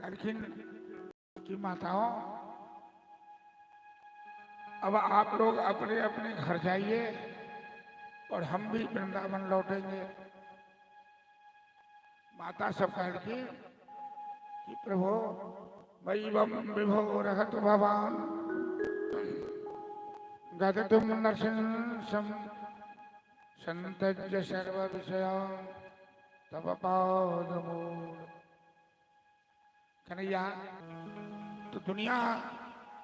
कलखिन की माताओं, अब आप लोग अपने अपने घर जाइए और हम भी वृंदावन लौटेंगे। माता सब कलखिन कि प्रभु वैवम विभो रहत भवान गदतुम नरसिंह संतज्य सर्व विषयान् तव पादमूल। कन्हैया, तो दुनिया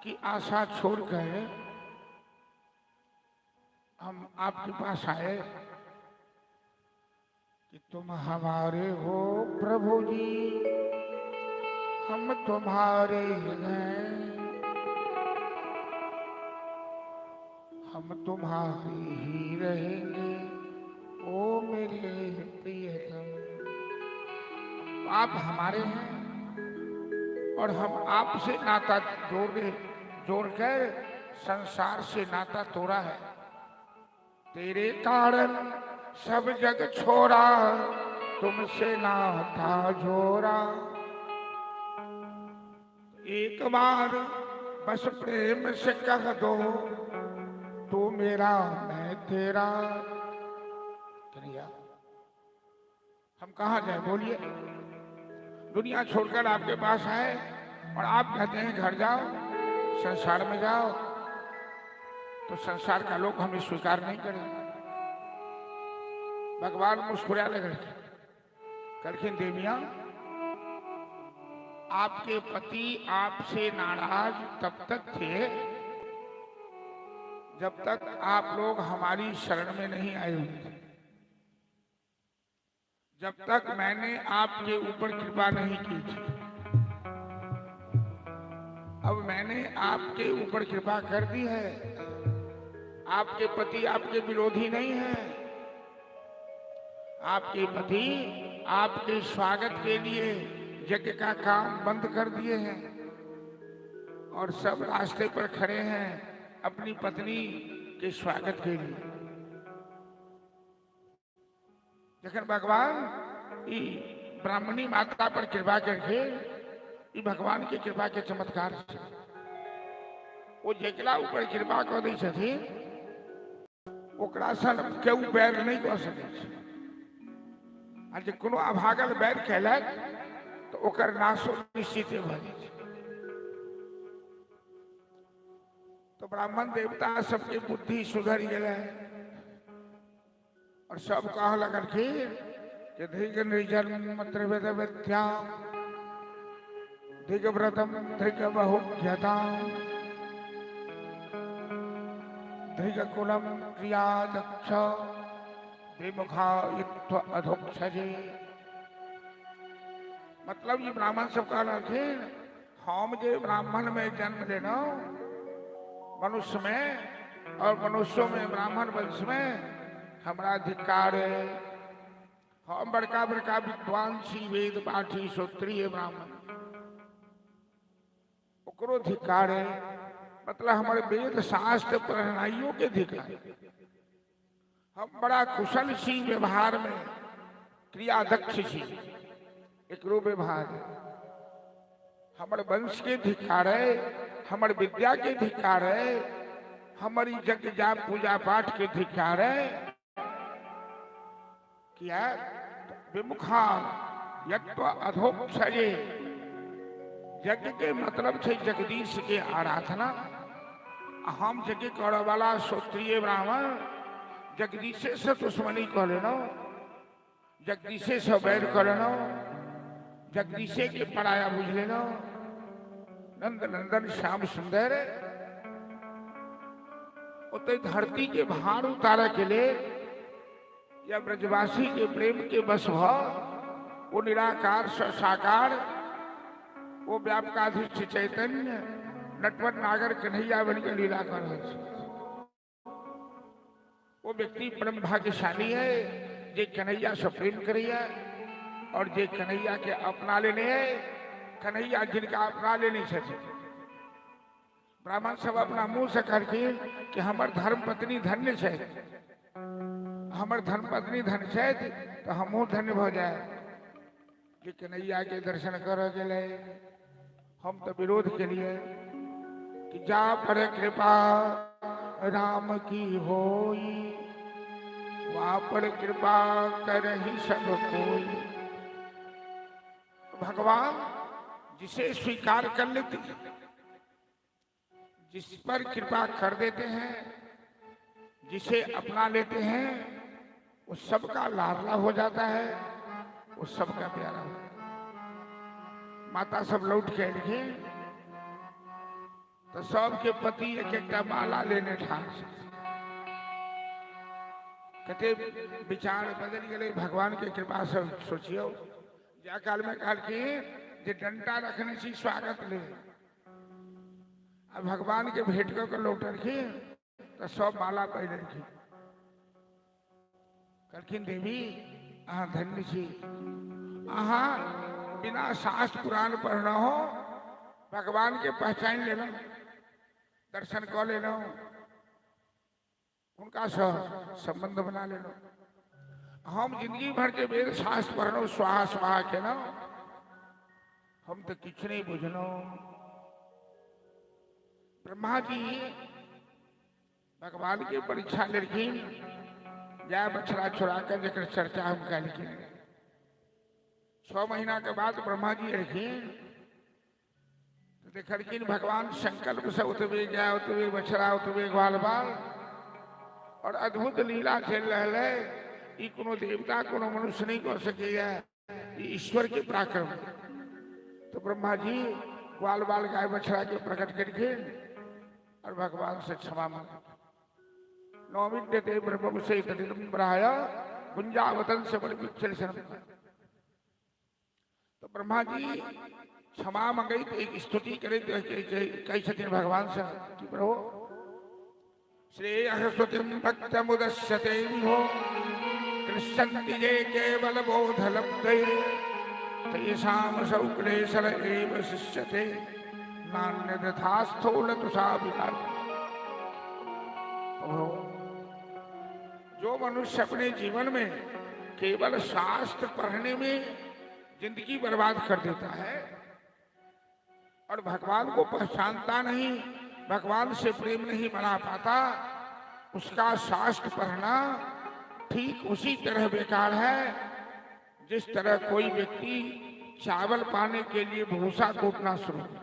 की आशा छोड़कर हम आपके पास आए कि तुम हमारे हो प्रभु जी, हम तुम्हारे हैं, हम तुम्हारे ही रहेंगे ओ मेरे प्रियतम। आप हमारे हैं और हम आपसे नाता जोड़कर संसार से नाता तोड़ा है। तेरे कारण सब जग छोड़ा, तुमसे नाता जोड़ा। एक बार बस प्रेम से कह दो, तू मेरा मैं तेरा। कन्हैया, हम कहाँ जाए बोलिए? दुनिया छोड़कर आपके पास आए और आप कहते हैं घर जाओ, संसार में जाओ, तो संसार का लोग हमें स्वीकार नहीं करेंगे। भगवान मुस्कुरा लगे, कलखिन देवियां, आपके पति आपसे नाराज तब तक थे जब तक आप लोग हमारी शरण में नहीं आए हुए, जब तक मैंने आपके ऊपर कृपा नहीं की थी। अब मैंने आपके ऊपर कृपा कर दी है। आपके पति आपके विरोधी नहीं है। आपके पति आपके स्वागत के लिए यज्ञ का काम बंद कर दिए हैं और सब रास्ते पर खड़े हैं अपनी पत्नी के स्वागत के लिए। जखन भगवान ब्राह्मणी माता पर कृपा करके भगवान की कृपा के चमत्कार से वो जेकरा ऊपर कृपा कर दी छथिन, ओकरा सन केहू बैर नहीं कर सकै छै। आ जे कोनो अभागल बैर कैलक तो ओकर नाशो निश्चित भ जाइ छै। तो ब्राह्मण देवता सबके बुद्धि सुधर गेलै और सब कह लगलखिन कि धृग निर्जन्म त्रिवेद विद्या धृग व्रतम धृग बहुज्ञताम धृग कुलम क्रिया दक्ष विमुखायित्व अधोक्षजे। मतलब ये ब्राह्मण सब कह लखिन, हम जे ब्राह्मण में जन्म लेना मनुष्य में और मनुष्यों में ब्राह्मण वंश में हमारा धिक्कार है। हम बड़का बड़का विद्वान छी, वेद पाठी श्रोत्रिय ब्राह्मण, ओकरो धिक्कार है। मतलब हमारे वेद शास्त्र पढ़नाइयों के धिक्कार। हम बड़ा कुशल छी व्यवहार में, क्रिया दक्ष छी, एकरो व्यवहार है। हमारे वंश के धिक्कार है, हमारे विद्या के धिक्कार है, हमारी यज्ञ जाप पूजा पाठ के धिक्कार है। क्या विमुखा यज्ञ अधोक्षजे। यज्ञ के मतलब है जगदीश के आराधना। हम यज्ञ करे वाला श्रोत्रिय ब्राह्मण जगदीशे से दुश्मनी कर लेना, जगदीशे से बैर कर लेना, जगदीशे के पराया बुझ लेना। नंद नंदन श्याम सुंदर उतने धरती के भार उतारे के लिए या ब्रजवासी के प्रेम के बस वो निराकार साकार, वो व्यापकाधीश चैतन्य नटवर नागर कन्हैया बनकर लीला कर रहे। वो व्यक्ति परम भाग्यशाली है जे कन्हैया से प्रेम करिए और जे कन्हैया के अपना लेने है। कन्हैया जिनका अपना लेने से ब्राह्मण सब अपना मुंह से करके कि हमार धर्म पत्नी धन्य है, हमार धर्म पत्नी धन्य है तो हमहू धन्य हो जाए। कि कन्हैया के दर्शन कर गए, हम तो विरोध के लिए कि जा पर कृपा राम की होई, वहां पर कृपा करहि सब कोई। भगवान जिसे स्वीकार कर लेते हैं, जिस पर कृपा कर देते हैं, जिसे अपना लेते हैं, वो सबका लाडला हो जाता है, वो सबका प्यारा हो जाता है। माता सब लौट के लिखे तो सबके पति एक एक माला लेने ठान से कहते विचार बदल गए। भगवान के कृपा से सोचियो जा काल में काल की जे डंटा रखने से स्वागत ले, अब भगवान के भेंट को लौट रखी तो सब माला पहन रखी। कहलखिन देवी अहाँ धन्य छी, अहाँ बिना शास्त्र पुराण पढ़ना हो भगवान के पहचान लेना, दर्शन कर लेना, उनका संबंध बना लेना। हम जिंदगी भर के वेद शास्त्र पढ़नो स्वाहा स्वाहा के ना, हम तो किछ नहीं बुझनो। ब्रह्मा जी भगवान की परीक्षा लेकिन जय बछड़ा छुड़ा कर जकर चर्चा हम कह लिखी 6 महीना के बाद ब्रह्मा जी रखिन तो देखलखिन भगवान संकल्प से उतवे जाए, उतवे बछड़ा, उतवे ग्वाल बाल, और अद्भुत लीला चल रहा है। ये कोनो देवता कोनो मनुष्य नहीं कर सके, ईश्वर के पराक्रम। तो ब्रह्मा जी ग्वाल बाल गाय बछड़ा के प्रकट करके और भगवान से क्षमा मांगा। नौमित देते ब्रह्म से बढ़ाया गुंजावतन से बड़ी विचल। तो ब्रह्मा जी क्षमा मंगई तो एक स्तुति करे कई छथिन भगवान से कि प्रभु श्रेय स्तुतिम भक्तमुदस्यते हो कृष्णन्ति ये केवल बोध लब्धे तेषां सौक्लेशल एव शिष्यते नान्यथा स्थूल तुषा विकार। जो मनुष्य अपने जीवन में केवल शास्त्र पढ़ने में जिंदगी बर्बाद कर देता है और भगवान को पहचानता नहीं, भगवान से प्रेम नहीं बना पाता, उसका शास्त्र पढ़ना ठीक उसी तरह बेकार है जिस तरह कोई व्यक्ति चावल पाने के लिए भूसा कूटना शुरू करे।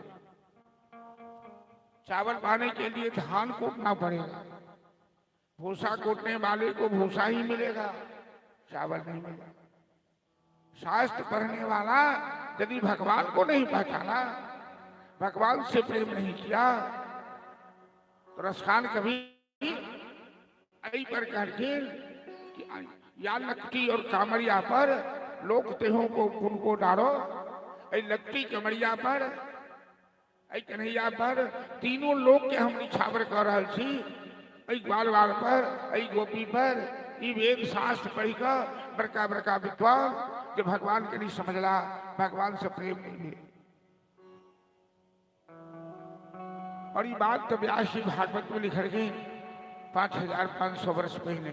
चावल पाने के लिए धान कूटना पड़ेगा, भूसा कूटने वाले को भूसा ही मिलेगा, चावल नहीं मिलेगा। शास्त्र पढ़ने वाला यदि भगवान को नहीं पहचाना, भगवान से प्रेम नहीं किया, तो रसखान कभी आई पर करके या लकटी और कामरिया पर लोग तेहों को उनको डालो, ऐ लकटी कमरिया पर, ऐ कन्हैया पर, तीनों लोग के हम निछावर कर रहा छी। ऐ ग्वाल बाल पर, ऐ गोपी पर, ये वेद शास्त्र पढ़ी का बड़का बड़का विद्वान जो भगवान के नहीं समझला, भगवान से प्रेम नहीं है। और ये बात तो व्यास जी भागवत में लिख गई 5500 वर्ष पहले।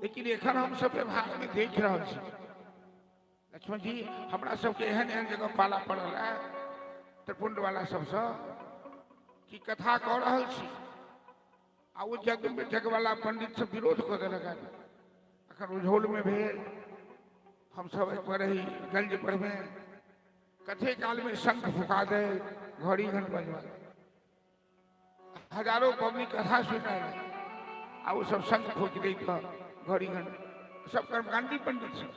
लेकिन एखन हम सब व्यवहार में देख रहा छी लक्ष्मण जी हमरा सबके एहन एहन जगह पाला पड़ल है त्रिपुंड वाला सबसे कि कथा कह रहा छी आ वो जग वाला पंडित सब विरोध कर देलक। अखन उझोल में भेल हम सब एक बार ही गंज पढ़वे कथे काल में शंख फुका दे, घड़ी घंट बजवा, हजारों पब्लिक कथा सुना आ वो सब शंख फूक दी तो घड़ी घंट सब कर्मकांडी पंडित सब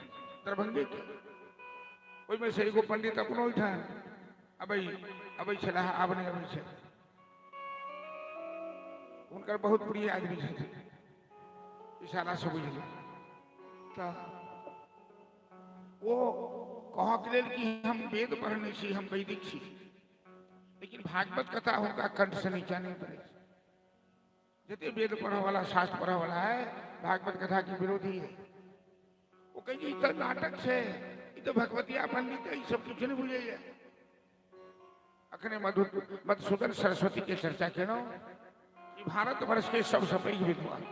दरभंगे के ओई में से एगो पंडित अपनो उठान अबै छला आब नहीं अबै छै, उनकर बहुत प्रिय आदमी छथिन, इशारा से बुझल। तो वो कह के लेल कि हम वेद पढ़ने छी, हम वैदिक छी, लेकिन भागवत कथा उनका कंठ से नीचा नहीं पड़े। जितने वेद पढ़े वाला शास्त्र पढ़े वाला है भागवत कथा के विरोधी है। वो कहे तो नाटक है, ये तो भगवतिया पंडित है, सब कुछ नहीं बुझे। अखने मधुसूदन सरस्वती के चर्चा केनो भारत वर्ष के सबसे पैघ विद्वान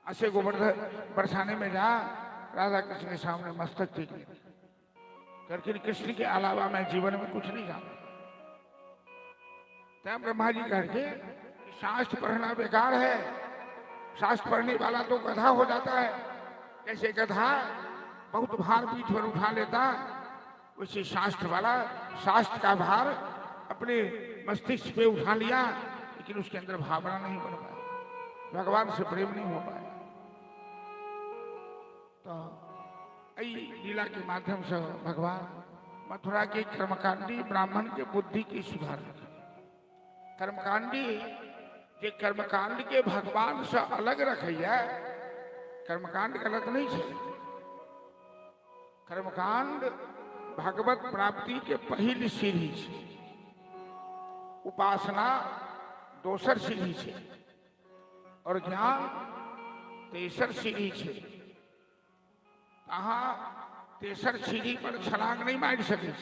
असे गोवर्धन बरसाने में जा राधा कृष्ण के सामने मस्तक टेक लिया, लेकिन कृष्ण के अलावा मैं जीवन में कुछ नहीं जानता। तब ब्रह्मा जी करके शास्त्र पढ़ना बेकार है, शास्त्र पढ़ने वाला तो गधा हो जाता है। जैसे गधा बहुत भार पीठ पर उठा लेता, वैसे शास्त्र वाला शास्त्र का भार अपने मस्तिष्क पे उठा लिया, लेकिन उसके अंदर भावना नहीं बन पाया, भगवान से प्रेम नहीं हो पाया। तो यही लीला के माध्यम से भगवान मथुरा के कर्मकांडी ब्राह्मण के बुद्धि की सुधार रखे। कर्मकांडी जे कर्मकांड के भगवान से अलग रखैया, कर्मकांड गलत नहीं है। कर्मकांड भगवत प्राप्ति के पहली सीढ़ी है, उपासना दोसर सीढ़ी है और ज्ञान तेसर सीढ़ी है। कहाँ तेसर सीढ़ी पर छलांग नहीं मार सके,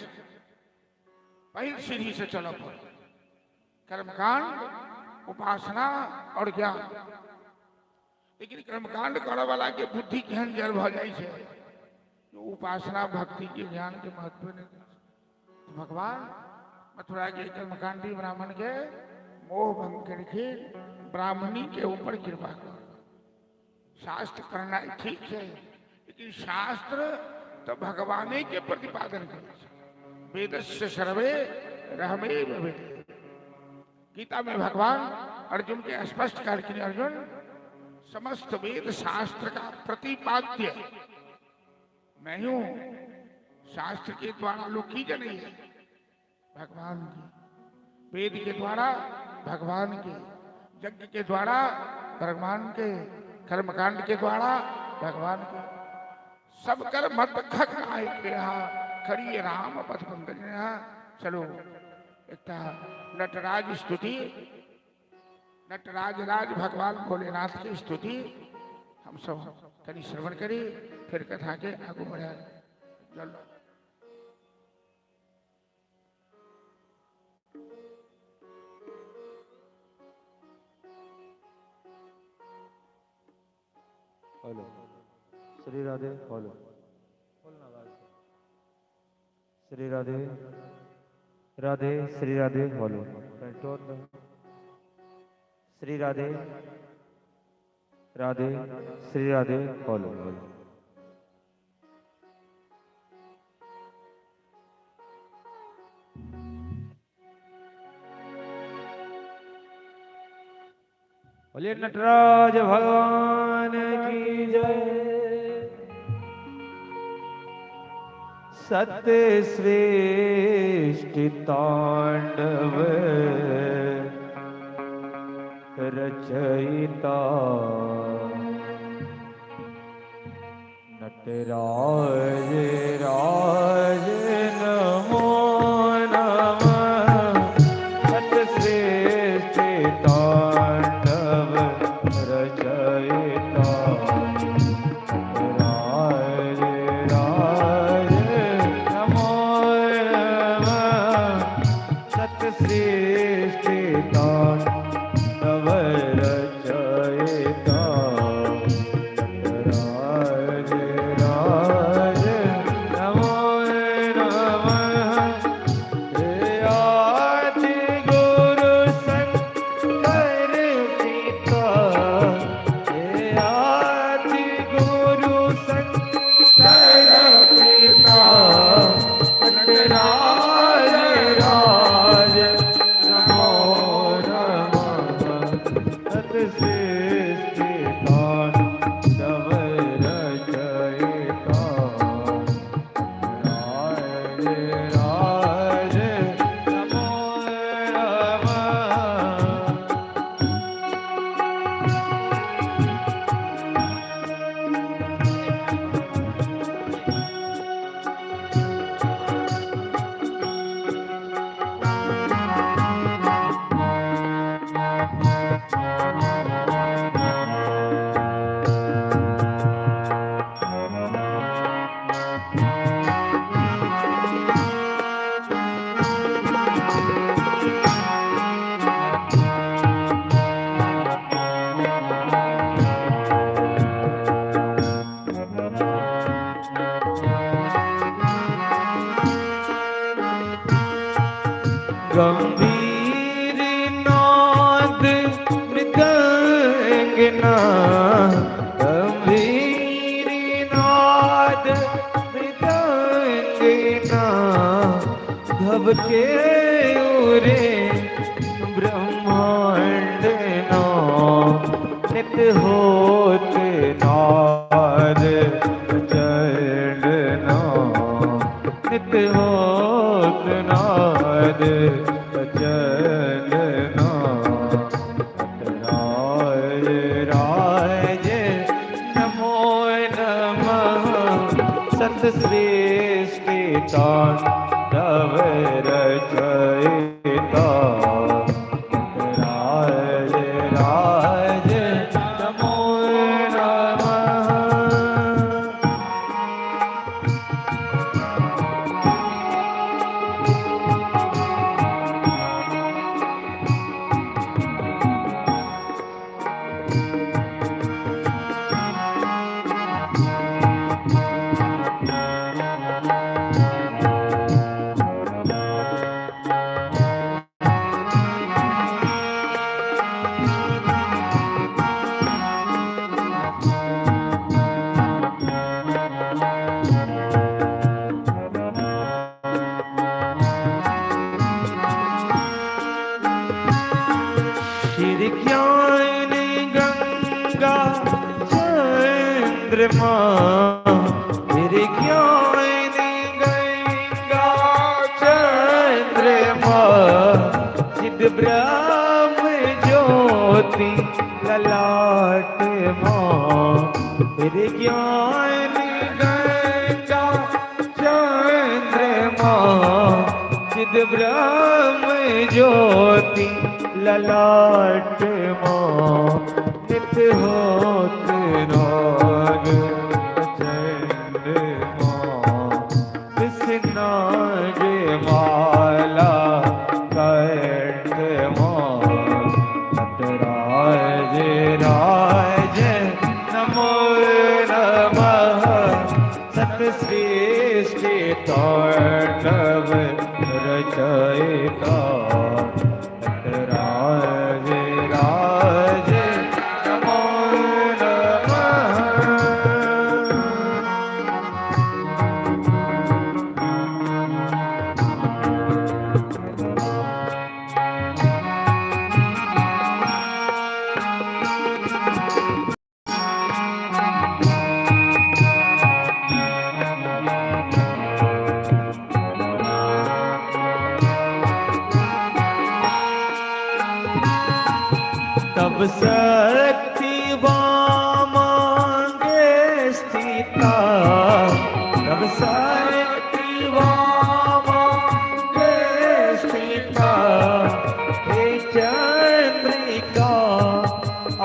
पहली सीढ़ी से चलो पर कर्मकांड उपासना और ज्ञान। लेकिन कर्मकांड करे वाला के बुद्धि केहन जल भ जाए छे, उपासना भक्ति के ज्ञान के महत्व नहीं। भगवान मथुरा के कर्मकांडी ब्राह्मण के मोह भंग करके ब्राह्मणी के ऊपर कृपा कर। शास्त्र करना ठीक है, लेकिन शास्त्र तो भगवान के प्रतिपादन करे। वेदस्य सर्वे रहमे भवे। गीता में भगवान अर्जुन के स्पष्ट करके, अर्जुन समस्त वेद शास्त्र का प्रतिपाद्य मैं हूं, शास्त्र के द्वारा लोकीज नहीं है, भगवान की। वेद के द्वारा भगवान के, यज्ञ के द्वारा भगवान के, कर्मकांड के द्वारा भगवान के। सब कर मत खक आए खड़ी राम पथ पंकज। चलो एक नटराज स्तुति, नटराज राज भगवान भोलेनाथ की स्तुति हम सब कहीं श्रवण करी, फिर कथा के आगू बढ़ा। चलो hello Shri Radhe, hello Shri Radhe, Radhe Shri Radhe, hello Shri Radhe, Radhe Shri Radhe, hello बोलिए नटराज भगवान की जय। सत्य श्रेष्ठ तांडव रचयिता नटराज राज नमो नमः। सत्य श्रेष्ठ तांडव रचयिता राज राज नमो नमः। सत्य श्रेष्ठ तांडव रचयिता राज राज गंभीर नाद मृदंगना, गंभीर नाद मृदंगना, धबके उरे ब्रह्मांड ना, नित होत नाद चरणना, नित होत नाद चरणना। राज राज नमो नमः, सत श्रेष्ठ तांडव रचयिता। राज राज नमो नमः। श्री ज्ञान गंगा चंद्रमा, श्री ज्ञान गंगा चंद्रमा, सिद्ध ब्रह्म ज्योति ललाट मां। श्री ज्ञान गंगा चंद्रमा, सिद्ध ब्रह्म ज्योति ललाट मां, नित होत नाग चंड मां, नाग माला कंठ मां। राज राज नमो नमः, सत श्रेष्ठ तांडव रचयिता। राज राज नमो नमः। तब शक्ति वामांगे स्थिता, तब शक्ति वामांगे स्थिता, हे चंद्रिका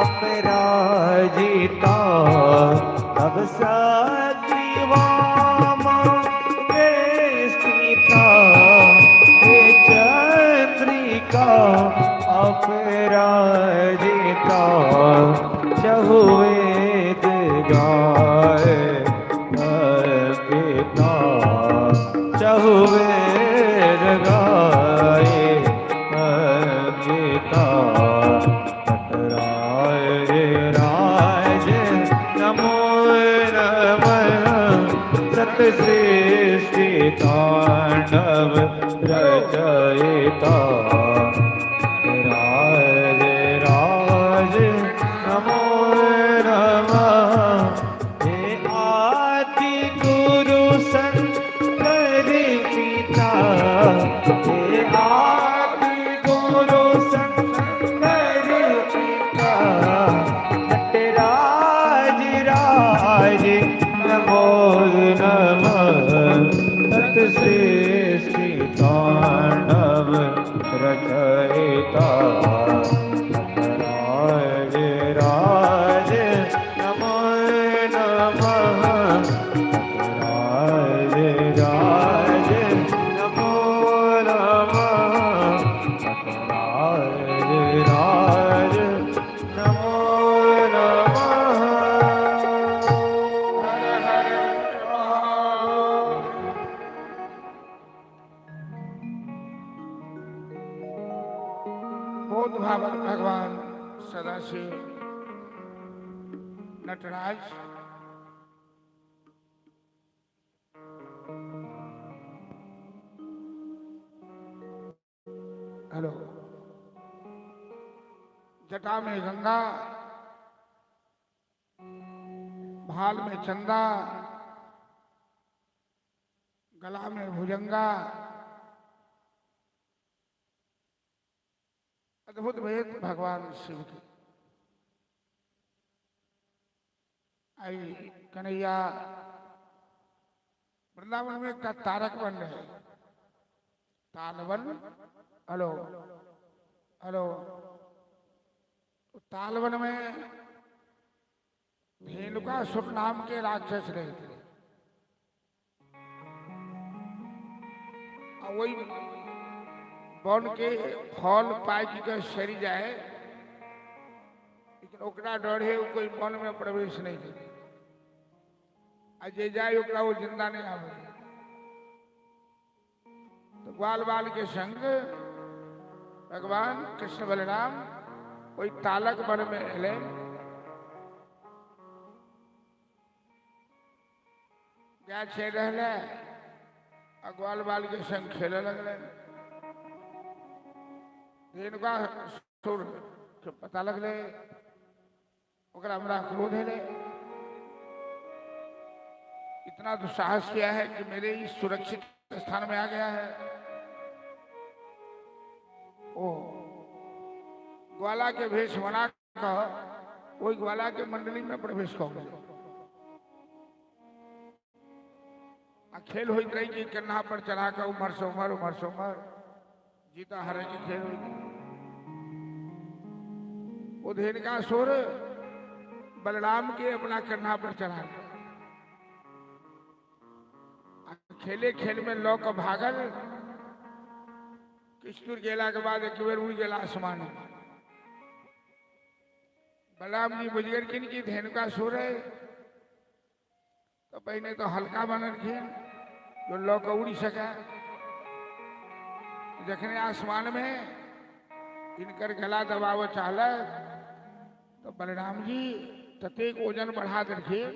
अपराजिता। तब शक्ति वामांगे स्थिता, हे चंद्रिका अपराजिता। चहुवेद गाए गीता, चहुवेद गाए गीता। राज राज नमो नमः, सत श्रेष्ठ तांडव रचयिता। राज राज नमो नमः, हे आदि गुरु शंकर पिता, हे आदि गुरु शंकर पिता। नटराज राज नमो नमः, सत श्रेष्ठ तांडव रचयिता। राज राज नमो नमः, राज राज नमो नमः। प्रमोद भगवान सदाशिव नटराज हेलो जटा में गंगा, भाल में चंदा, गला में भुजंगा, अद्भुत भेद भगवान शिव की। आई कन्हैया वृंदावन में एक तारक बन रहे, तालवन। हेलो हेलो, तो तालवन में धेनुकासुर नाम के राक्षस रहते, और वही वन के फल पाई के सरी जाए, लेकिन ओकरा डर है कोई वन में प्रवेश नहीं करे, जे जाए ओकरा वो जिंदा नहीं आवे। तो ग्वाल बाल के संग भगवान कृष्ण बलराम कोई तालक वन में एले, क्या छे रहले, ग्वाल बाल के संग खेले लगले। इनका सुर के पता लगले, ओकरा हमरा क्रोध है, इतना दुस्साहस किया है कि मेरे इस सुरक्षित स्थान में आ गया है। ओ ग्वाला के भेष बना कर वही ग्वाला के मंडली में प्रवेश कर गए। खेल हो रही कि कन्हा पर चढ़ा कर उमर से उमर जीता हरे की खेल हुई। वो धेनुकासुर बलराम के अपना कन्हा पर चढ़ा गया, खेले खेल में लौ का भागल, किछ दूर गेला के बाद एक बेर उड़ गेला आसमान में। बलराम जी बुझ गए कि धेनुकासुर है, तो पहले तो हल्का बनलखिन जो लौ का उड़ी सके। जखने आसमान में इनकर गला दबाव चाहल, तो बलराम जी ततेक ओजन बढ़ा देलखिन,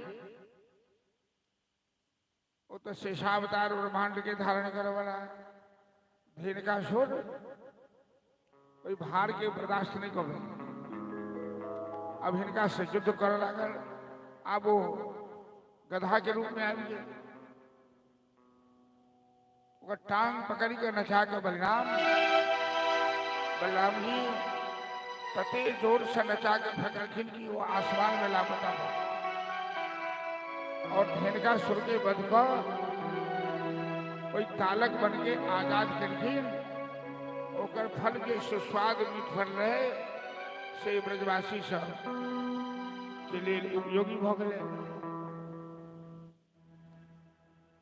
वो तो शेषावतार ब्रह्मांड के धारण करे वाला धेनुकासुर कोई भार के बर्दाश्त नहीं कर। अब इनका से युद्ध कर लागल। अब वो गधा के रूप में आ गए, टांग पकड़ के नचा के बलराम जी तते जोर से नचा के फेंकलखिन कि वो आसमान में लापता हो, और धेनुकासुर के वध को कोई तालक बन के आजाद करखिन। ओकर फल के सुस्वाद मीठ फल रहे से ब्रजवासी सब के लिए उपयोगी भ गए।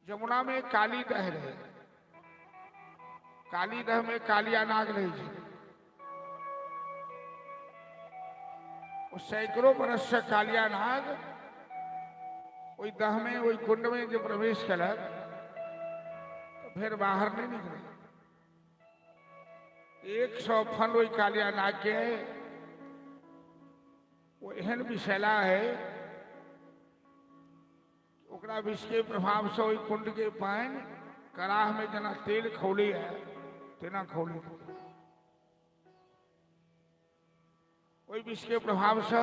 जमुना में काली दह रहे, काली दह में कालिया नाग रही थी। सैकड़ों बरस से कालिया नाग वही दह में वही कुंड में जब प्रवेश कलक, तो फिर बाहर नहीं निकले। 100 फन वही कालिया नाग के है, वो एहन विषैला है, ओकरा विष के प्रभाव से वही कुंड के पानी कराह में जना तेल खौली है तेना खौली। वही विष के प्रभाव से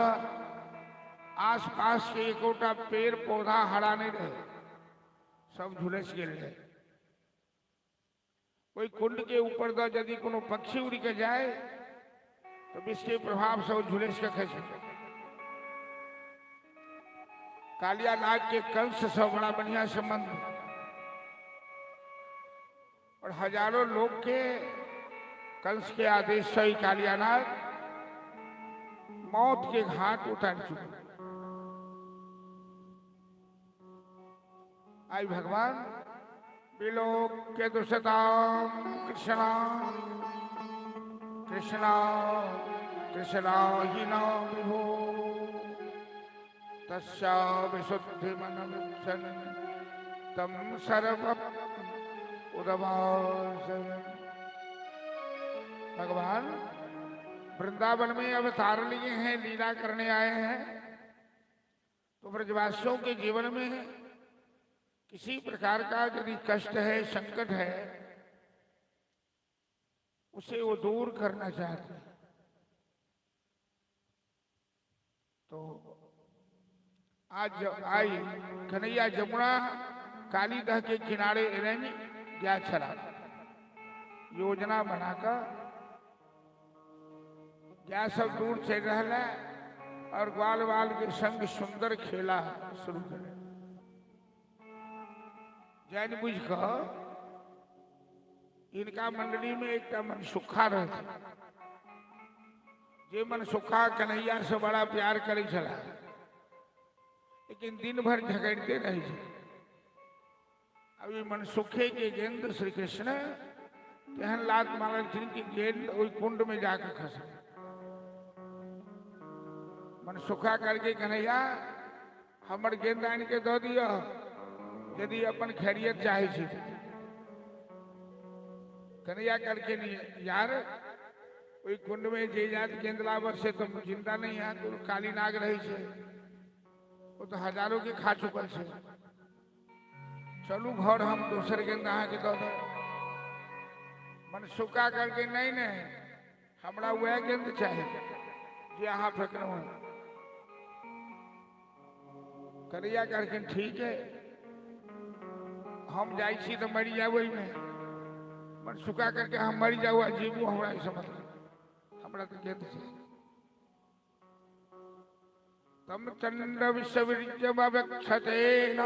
आस पास के एकोटा पेड़ पौधा हरा नहीं रहे, सब झुलस गए। कोई कुंड के ऊपर द यदि कोनो पक्षी उड़ के जाए तो विष के प्रभाव से वो झुलस के खस। कालिया नाग के कंस से बड़ा बढ़िया संबंध, और हजारों लोग के कंस के आदेश से ही कालिया नाग मौत के घाट उतर चुके। आई भगवान बिलोक के दुष्टाम कृष्णा कृष्णा कृष्णा ही नाम विभो तस्या विशुद्धि मन विच्छन तम सर्व उदवास। भगवान वृंदावन में अवतार लिए हैं, लीला करने आए हैं, तो ब्रजवासियों के जीवन में किसी प्रकार का यदि कष्ट है, संकट है, उसे वो दूर करना चाहते हैं। तो आज आई कन्हैया जमुना कालीदह के किनारे इन्हें गया चला, योजना बनाकर क्या सब दूर से रहना और ग्वाल बाल के संग सुंदर खेला शुरू करे। जान बुझ कर इनका मंडली में एक मनसुखा रहती, जे मनसुखा कन्हैया से बड़ा प्यार करे चला, लेकिन दिन भर झगड़ते रहे थे। अभी मनसुखे के गेंद श्री कृष्ण कहन लात मारल की गेंद वही कुंड में जाकर खस। मनसुखा करके कन्हैया हमर गेंद आन के दो दियो, यदि अपन खैरियत चाहे छी। कन्हैया करके नहीं यार, वही कुंड में जे जात गेंद लावर से तुम जिंदा नहीं है, तो काली नाग रही छे, वो तो हजारों के खा चुकल छे। चलू घर हम दूसरे गेंद अहाँ के दो दो। मनसुखा करके नहीं नहीं, हमरा वह गेंद चाहिए जे अहाँ फेंकना है। कन्हैया करके ठीक है, हम जाई छी तो मरी जाओ में, मनसुखा करके हम मरी जाओ जीवू हमरा समझ, हमरा तो गेंद से तम चंद्र विश्वविद्यमवक्षतेन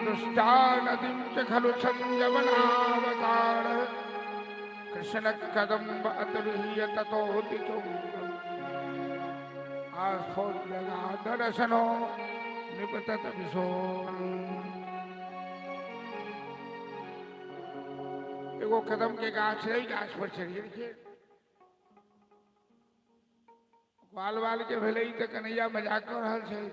दुष्टा नदीं च खलु संजवनावतार कृष्ण कदम्ब अतविह्य ततोऽति दर्शनो निपतत विशोरी। एगो कदम के गाछ रही, गाछ पर चढ़िए देखिए, बाल बाल के भले ही तो कन्हैया मजाक कर रहा है।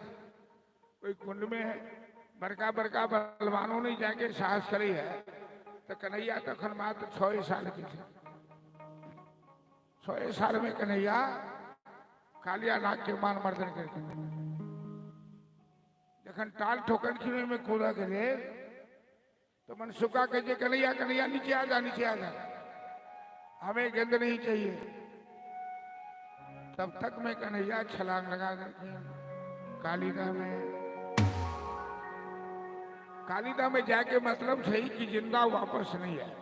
कोई कुंड में है, बड़का बड़का बलवानों ने जाके साहस करी है, तो कन्हैया तखन मात्र 6 साल की थे। 6 साल में कन्हैया कालिया नाग के मान मर्दन करके जखन टाल ठोकन खिने में कूदा करे, तो मनसुखा कहे कन्हैया कन्हैया नीचे आ जा, नीचे आ जा, हमें गेंद नहीं चाहिए। तब तक में कन्हैया छलांग लगा करके कालीदा में जाके मतलब है कि जिंदा वापस नहीं आए,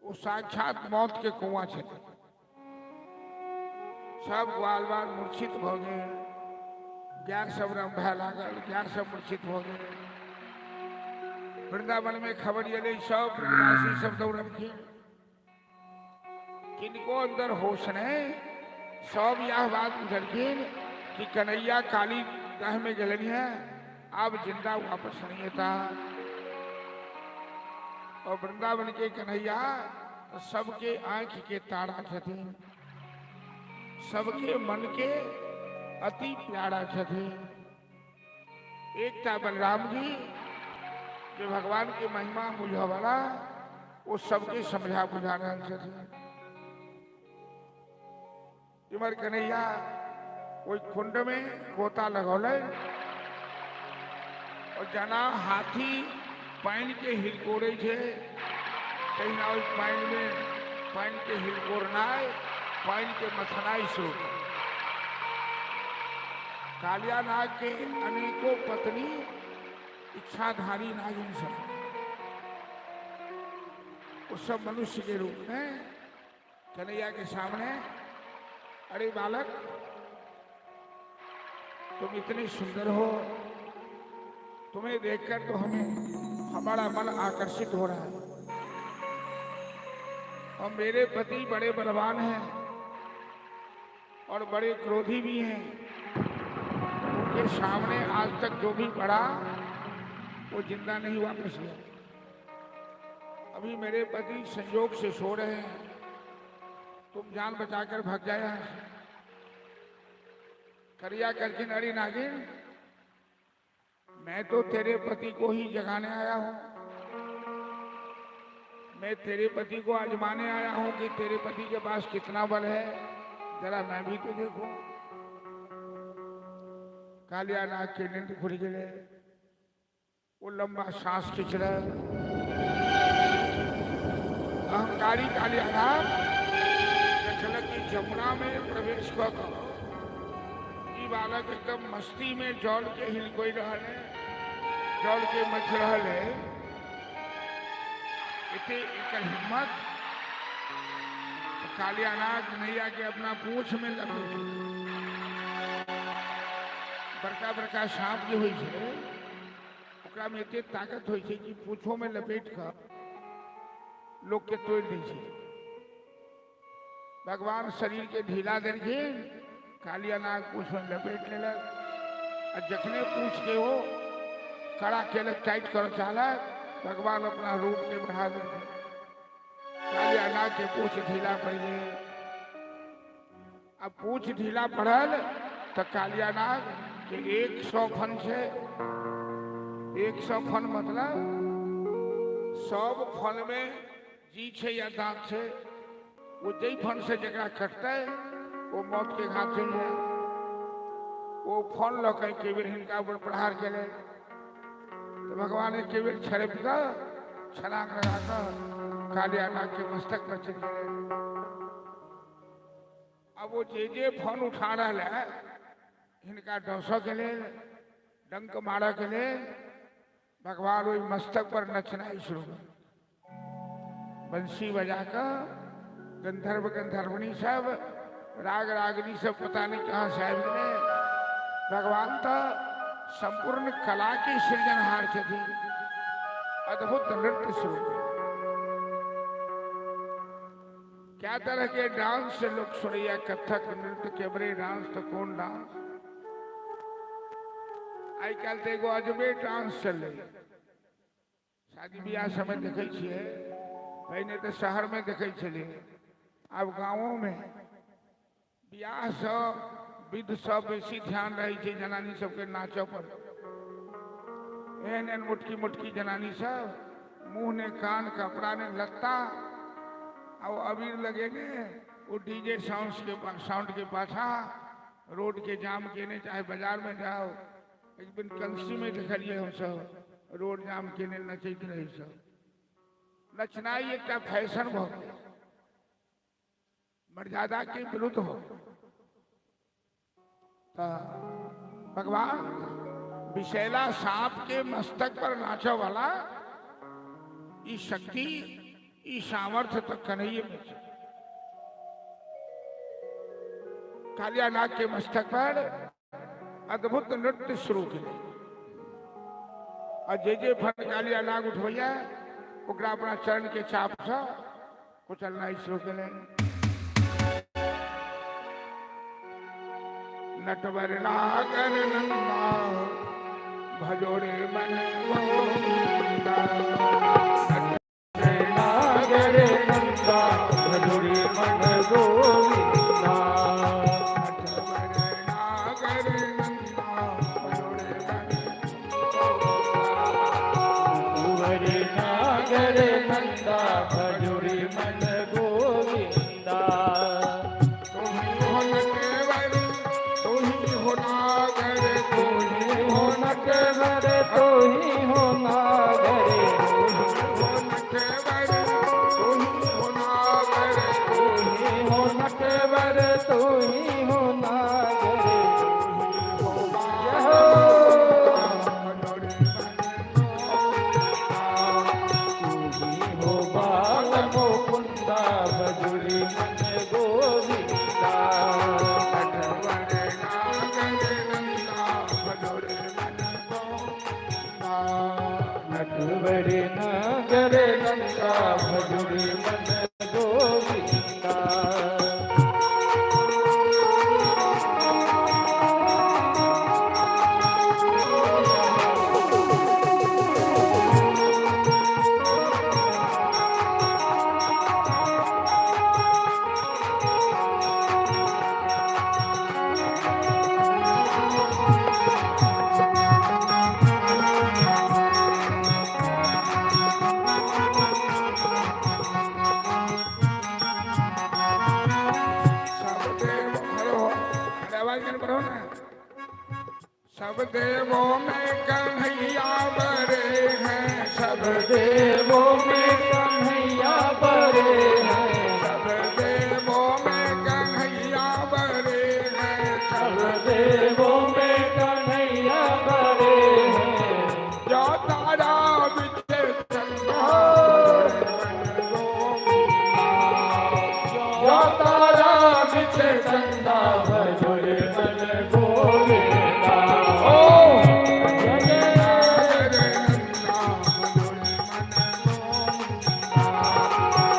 वो साक्षात मौत के कुआं छे। सब ग्वाल बाल मूर्छित हो गए, ज्ञान सब रंभा लागल, ज्ञान सब मूर्छित हो गए। वृंदावन में खबर ये नहीं, सब ब्रजवासी सब दौड़न की, किनको अंदर होश नहीं, सब यह बात बुझलखिन कि कन्हैया काली दह में गलनी है, अब जिंदा वापस नहीं आता। और वृंदावन के कन्हैया तो सबके आंख के तारा थे, सबके मन के अति प्यारा थे। एक था बलराम जी जो भगवान की महिमा बुझा वाला, वो सबके समझा बुझा रहे थे। इमर कन्हैया कोई कुंड में गोता लगौले और जना हाथी पानी के हिलकोरे छे, कहीं ना पानी में पानी के हिलकोरनाय, पानी के मथनाई शुरू। कालिया नाग के अनेकों पत्नी इच्छाधारी नागिन सब, उस सब मनुष्य के रूप में कन्हैया के सामने, अरे बालक तुम इतने सुंदर हो, तुम्हें देखकर तो हमारा मन आकर्षित हो रहा है। और मेरे पति बड़े बलवान हैं और बड़े क्रोधी भी हैं, उनके सामने आज तक जो भी पड़ा वो जिंदा नहीं वापस गया। अभी मेरे पति संयोग से सो रहे हैं, तुम जान बचाकर भाग जाया। करिया करके नरी नागिन, मैं तो तेरे पति को ही जगाने आया हूं, मैं तेरे पति को आजमाने आया हूं कि तेरे पति के पास कितना बल है, जरा मैं भी तो देखूं। कालिया नाग के नींद खुल गए, वो लंबा सांस खींच रहा। अहंकारी कालिया नाग की जमुना में प्रवेश कर बालक एकदम मस्ती में जल के हिल कोई रहले, जल के मच रहले। इतने एकर हिम्मत तो कालिया नाग नैया के अपना पूंछ में लपेट, बड़का बड़का सांप जो हुई है ओकरा में इतने ताकत हुई है कि पूंछों में लपेट कर लोग के तोड़ दी है। भगवान शरीर के ढीला करके कालिया नाग पूछ में लपेट ले लग, और जखने पूछ के वो कड़ा के टाइट कर चाला, भगवान अपना रूप के बढ़ा दे। कालिया नाग के पूछ ढीला पड़ गए। अब पूछ ढीला पड़ल तो कालिया नाग के 100 फन से 100 फन मतलब सब फन में जी छे या दांत छे, वो जई फन से जगह कटता है वो मौत के घाट चल जाए। वो फन लग के बेर हिनका ऊपर प्रहार करे तो भगवान ने केवल छड़प कर छलांग लगाकर कालिया नाग के मस्तक पर चढ़ गए। अब वो जे फन उठा रहा है इनका डोसो के लिए डंक मारा के लिए भगवान वही मस्तक पर नचना शुरू कर, बंसी बजाकर गंधर्व गंधर्वणी सब राग रागनी सब पता नहीं कहाँ से आए। भगवान तो संपूर्ण कला की सृजनहार थे, अद्भुत नृत्य शुरू। क्या तरह के डांस से लोग सुनिया, कथक नृत्य कैबरे डांस तो कौन डांस आई कल तो एगो अजबे डांस चल। शादी ब्याह समय देखे छिए, पहले तो शहर में देखे चलिए, अब गाँवों में ब्याह सब विध सब बेसी ध्यान रही है जनानी सबके नाचो पर। एहन मुटकी मुटकी जनानी सब मुंह ने कान कपड़ा ने लत्ता और अबीर लगे ने वो डीजे साउंड के पाछा रोड के जाम के ने चाहे बाजार में जाओ। एक दिन कंसी में देखलिए हम सब रोड जाम के ने नचैत रही सब। नचनाई एक फैशन हो गया, मर्यादा के विरुद्ध हो। तो भगवान विशैला सांप के मस्तक पर नाचो वाला ये शक्ति ये सामर्थ्य तो कन्हैया में। कालिया नाग के मस्तक पर अद्भुत नृत्य शुरू किए और जे फन कालिया नाग उठवैया ओकरा अपना चरण के चाप से कुचलना शुरू करें। नटवर नागर नंदा भजोरे मन गोविंदा, नटवर नागर नंदा भजोरे मन गोविंदा, नटवर नागर नंदा भजोरे मन गोविंदा, नटवर नागर नंदा भजोरे मन गोविंदा। तो ही हो नागर, हो नटवर तो ही हो नागर, हो बाल मुकुंदा भजोरे मन गोविंदा, नटवर नागर नंदा भजोरे मन गोविंदा। सब देवों में कन्हैया बरे हैं, सब देवों में कन्हैया बरे हैं, सब देवों में कन्हैया बरे हैं, सब देवों में कन्हैया बरे हैं। जो तारा बिछे चंदा जो तारा बिछे चंदा भजोरे मन गोविंदा। ओ जय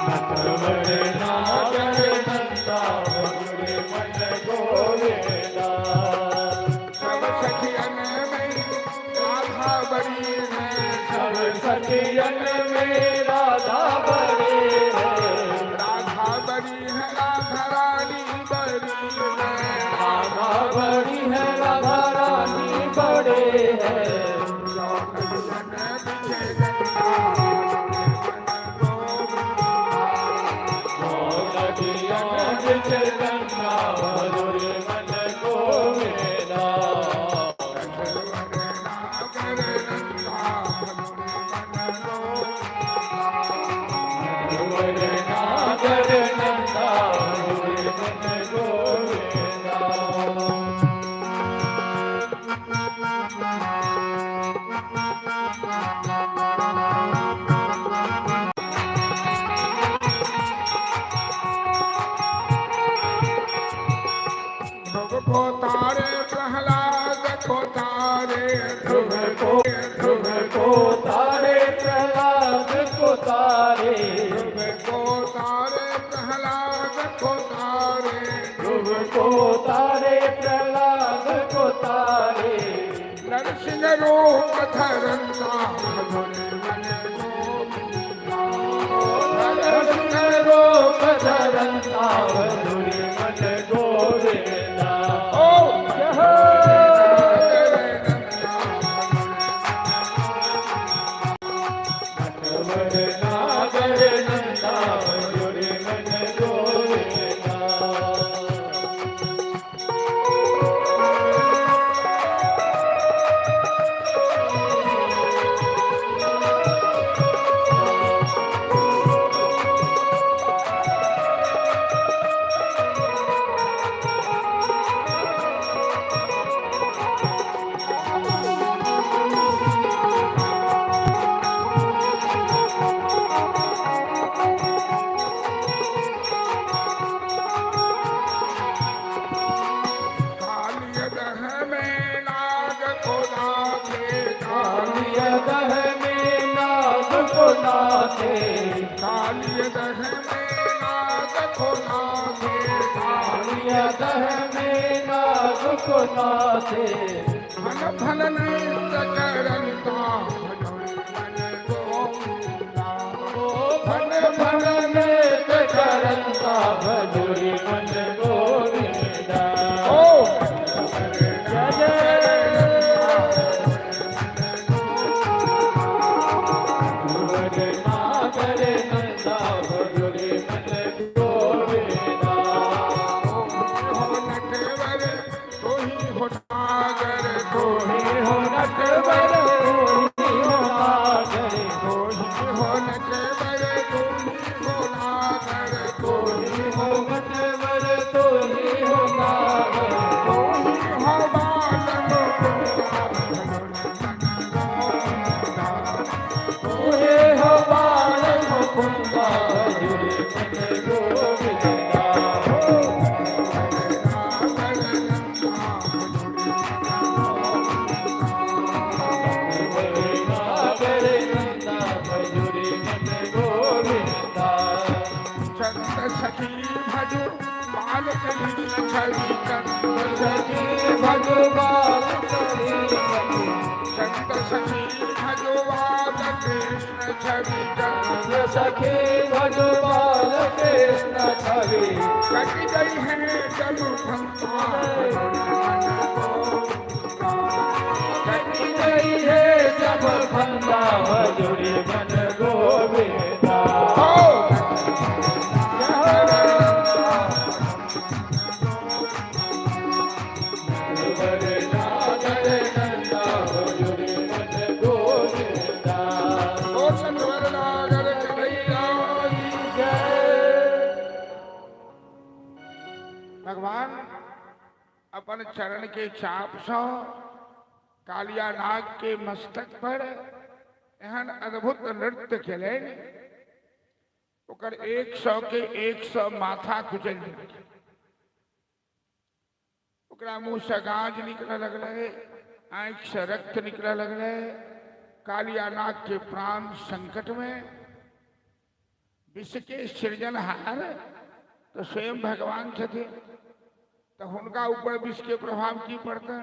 नटवर नागर नंदा भजोरे मन गोविंदा। सब सखियन में राधा बड़ी है, सब सखियन में राधा बरे है, राधा बड़ी है, राधा रानी बड़ी है, राधा बड़ी है, राधा रानी बड़े है। बिछे गंगा भजोरे मन गोविंदा। नटवर नागर नंदा भजोरे मन गोविंदा। ध्रुव को तारे प्रहलाद को तारे, ध्रुव को तारे प्रहलाद को तारे, ध्रुव को तारे प्रहलाद को तारे, ध्रुव को तारे प्रहलाद को तारे। नरसिंह रूप धरंता भजोरे मन गोविंदा। नरसिंह रूप धरंता भजोरे मन गोविंदा। ओ जय हो। नटवर नागर नंदा भजोरे मन गोविंदा। कालिय दह में नाग को नाचे, कालिय दह में नाग को नाचे, कालिय दह में नाग को नाचे, कालिय दह में नाग को नाचे। फल फल नृत्य करंता भजोरे मन गोविंदा। फन फन नृत्य करंता भजोरे मन गोविंदा। ओ जय जय नटवर नागर नंदा भजोरे मन गोविंदा। हो नटवर तो ही हो नागर, तो ही हे हो नटवर होई हो नागर, ही हो नटवर तो ही हो नागर, तो होई हो नटवर तो ही हो नागर। ही हो बाल मुकुंदा भजोरे मन गोविंदा। तूहे हो बाल मुकुंदा भजोरे मन गोविंदा। नागर नंदा भजोरे मन गोविंदा। चंद सखी भजो बाल कृष्ण छवि, चंद सखी सखी भगवान करी सखी, चंद सखी भजो बाल कृष्ण छवि, चंद सखी भगवान कृष्ण छवि। कट गई है जब भंगा कटी गई है जब फंदा भजोरे मन गोविंदा। नटवर नागर भगवान अपन चरण के चाप सो कालिया नाग के मस्तक पर एहन अद्भुत नृत्य खेले ओकर 100 के 100 माथा कुचल ओकरा मुंह से गाज निकले लगले, आंख से रक्त निकले लगले। कालिया नाग के प्राण संकट में, विष के सृजनहार तो स्वयं भगवान थे, तो उनका ऊपर विष के प्रभाव की पड़ता।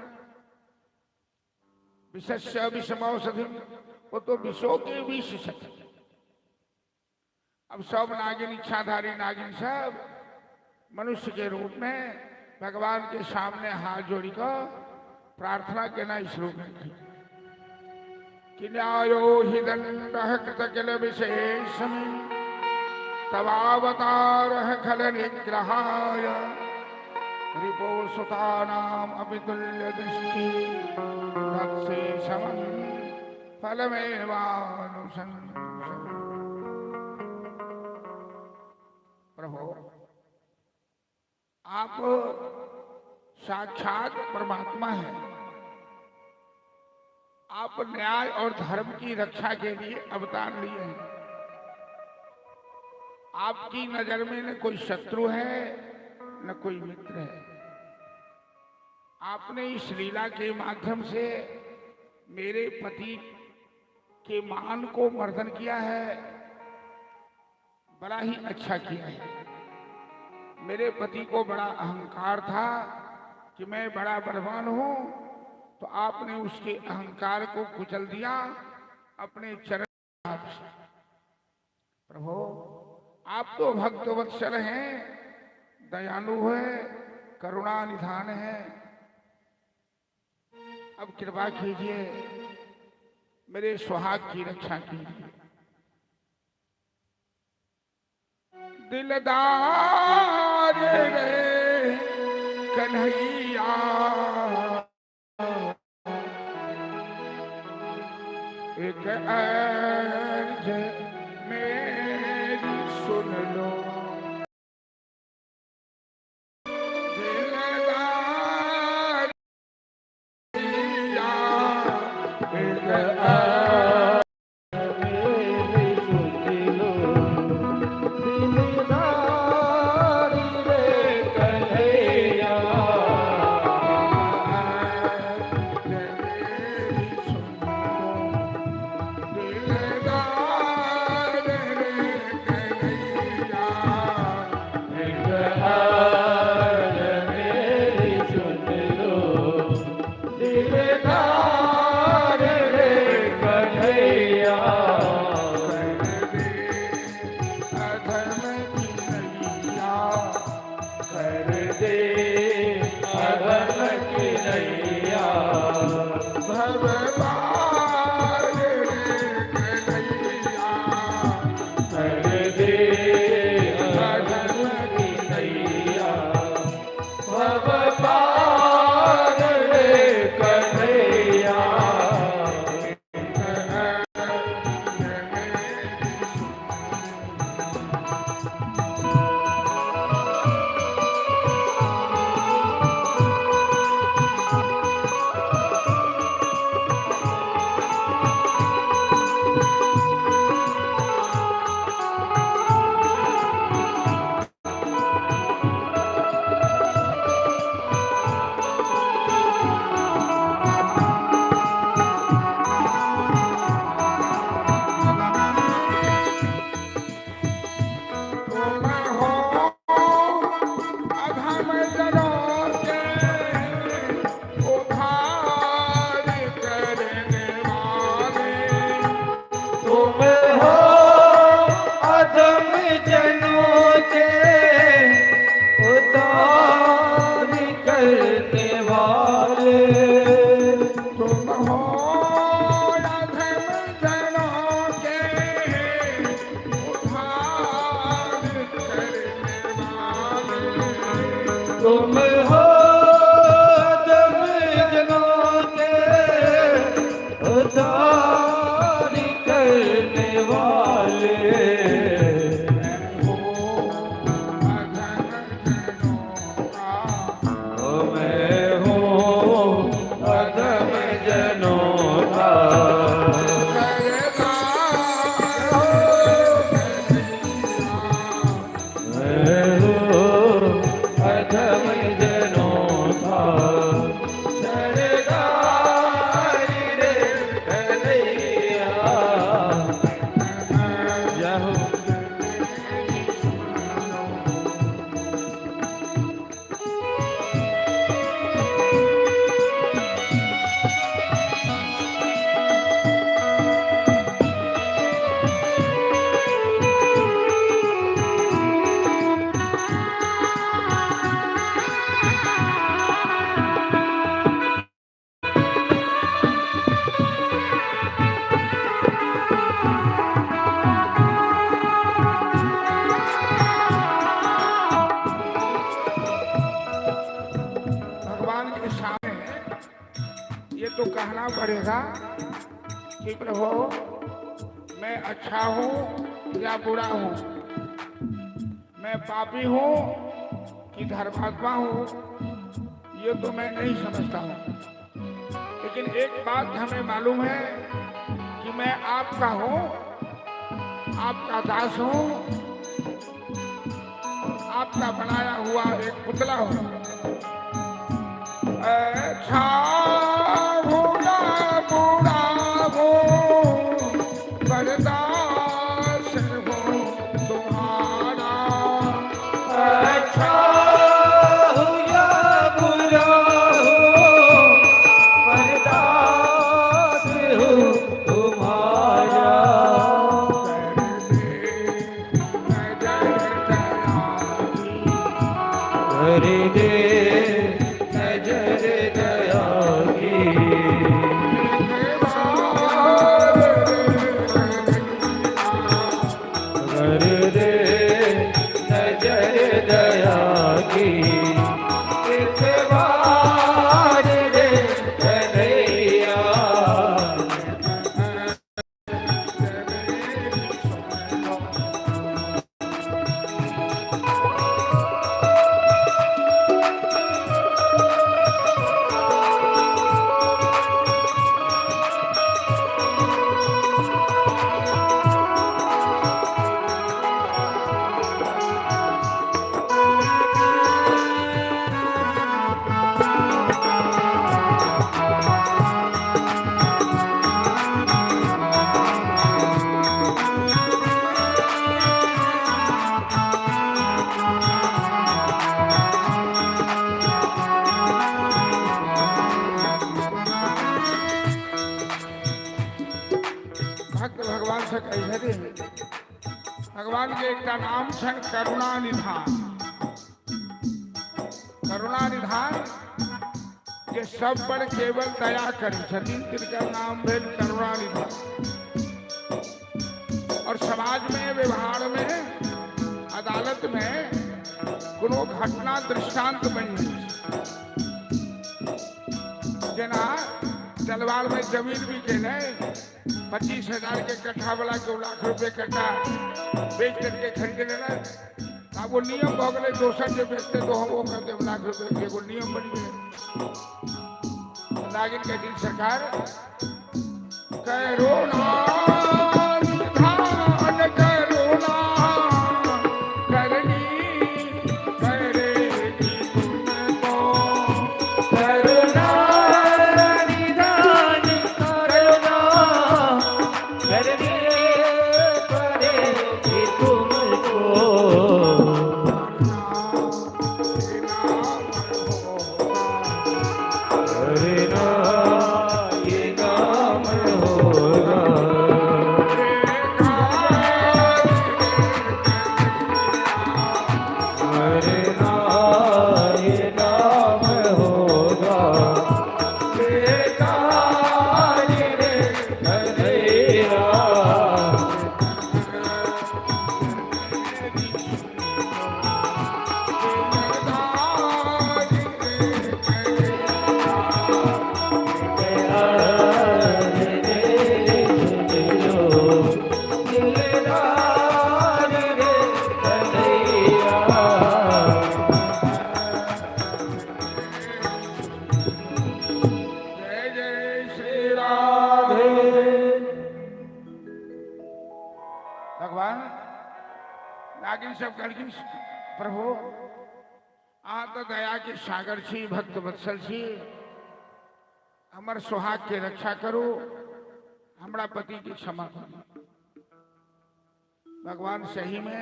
विषस्य विषमौषधि, वो तो विषों के विष थे। अब सब नागिन, इच्छाधारी नागिन सब मनुष्य के रूप में भगवान के सामने हाथ जोड़ी को प्रार्थना करना इस रूप में की कि न्यायो हि दंडः कृतकिल विशेषम् तवावतारः खल निग्रहाय रिपो सुतानाम् अपितुल्य दृष्टि तत्शेषम् फलमेवानुशंसन्। प्रभु आप साक्षात परमात्मा हैं। आप न्याय और धर्म की रक्षा के लिए अवतार लिए हैं। आपकी नजर में न कोई शत्रु है न कोई मित्र है। आपने इस लीला के माध्यम से मेरे पति के मान को मर्दन किया है, बड़ा ही अच्छा किया है। मेरे पति को बड़ा अहंकार था कि मैं बड़ा बलवान हूं, तो आपने उसके अहंकार को कुचल दिया अपने चरण से। प्रभु आप तो भक्तवत्सल हैं, दयालु है, करुणा निधान है। अब कृपा कीजिए, मेरे सुहाग की रक्षा कीजिए। दिलदार रे कन्हैया एक अर्ज मेरी सुन लो। दिलदार एक अर्ज मेरी सुन लो। तुम हो जब जनों के उद्धार करने वाले, हो अधम जनों का देखना पड़ेगा कि प्रभु मैं अच्छा हूँ या बुरा हूँ, मैं पापी हूँ कि धर्मात्मा हूँ, ये तो मैं नहीं समझता हूँ। लेकिन एक बात हमें मालूम है कि मैं आपका हूँ, आपका दास हूँ, आपका बनाया हुआ एक पुतला हूँ। अच्छा हूँ या बुरा हूँ, बरदास हूँ तुम्हारा। अच्छा हूँ या बुरा हूँ, बरदास हूँ तुम्हारा। कर दे नजर दया की, कर दे नजर दया की, एक बार रे कन्हैया। भक्त भगवान से कहे थे, भगवान के एक नाम छन करुणा निधान। करुणा निधान ये सब पर केवल दया करी छथिन, तिनका नाम भेल करुणा निधान। और समाज में, व्यवहार में, अदालत में कोनो घटना दृष्टांत बनी। जेना जलवाल में जमीन भी के 25,000 के कट्ठा वाला 2 लाख रुपए कट्ठा बेच करके खरीद लेना। अब वो नियम हो गए, दोसर जो बेचते तो हम वो कर देव लाख रुपए के, वो नियम बन गए। नागिन कहती सरकार करुणा निधान करुणा करनी करेगी तुमको। करुणा निधान करुणा करनी पड़ेगी तुमको। करुणा ये नाम होगा। करुणा ये नाम होगा। बेकार रे कन्हैया। जय जय श्री राधे। भगवान नागिन सब करके प्रभु आ तो दया के सागर छी, भक्त वत्सल छी, हमर सुहाग के रक्षा करो, हमरा पति की क्षमा करो। भगवान सही में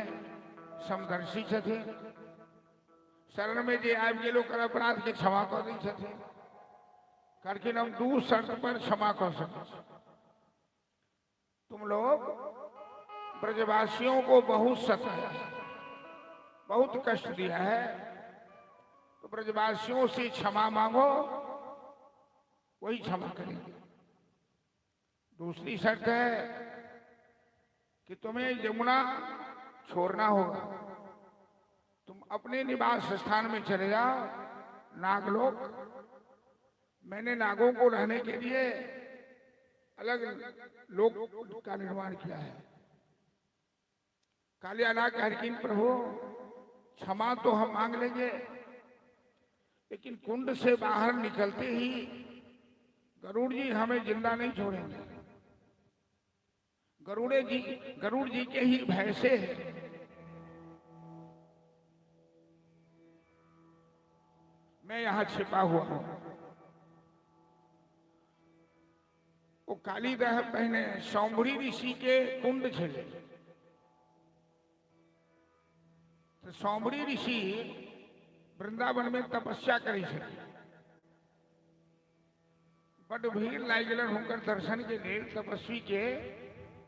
समदर्शी छथे, शरण में जे आबि गेलो कर अपराध के क्षमा कर दी छथे। करके हम 2 शर्त पर क्षमा कर सके। तुम लोग ब्रजवासियों को बहुत सताया, बहुत कष्ट दिया है, तो ब्रजवासियों से क्षमा मांगो, वही क्षमा करेंगे। दूसरी शर्त है कि तुम्हें यमुना छोड़ना होगा, तुम अपने निवास स्थान में चले जाओ, नागलोक, मैंने नागों को रहने के लिए अलग लोक का निर्माण किया है। कालियाना कहरकीन प्रभु क्षमा तो हम मांग लेंगे, लेकिन कुंड से बाहर निकलते ही गरुड़ जी हमें जिंदा नहीं छोड़ेंगे। गरुड़ जी के ही भय से मैं यहां छिपा हुआ हूं। वो काली देह पहने सौंबरी ऋषि के कुंड चले। तो सौंबरी ऋषि वृंदावन में तपस्या करी छे। बड़ भीड़ लाग गलन हुनकर दर्शन के लिए। तपस्वी के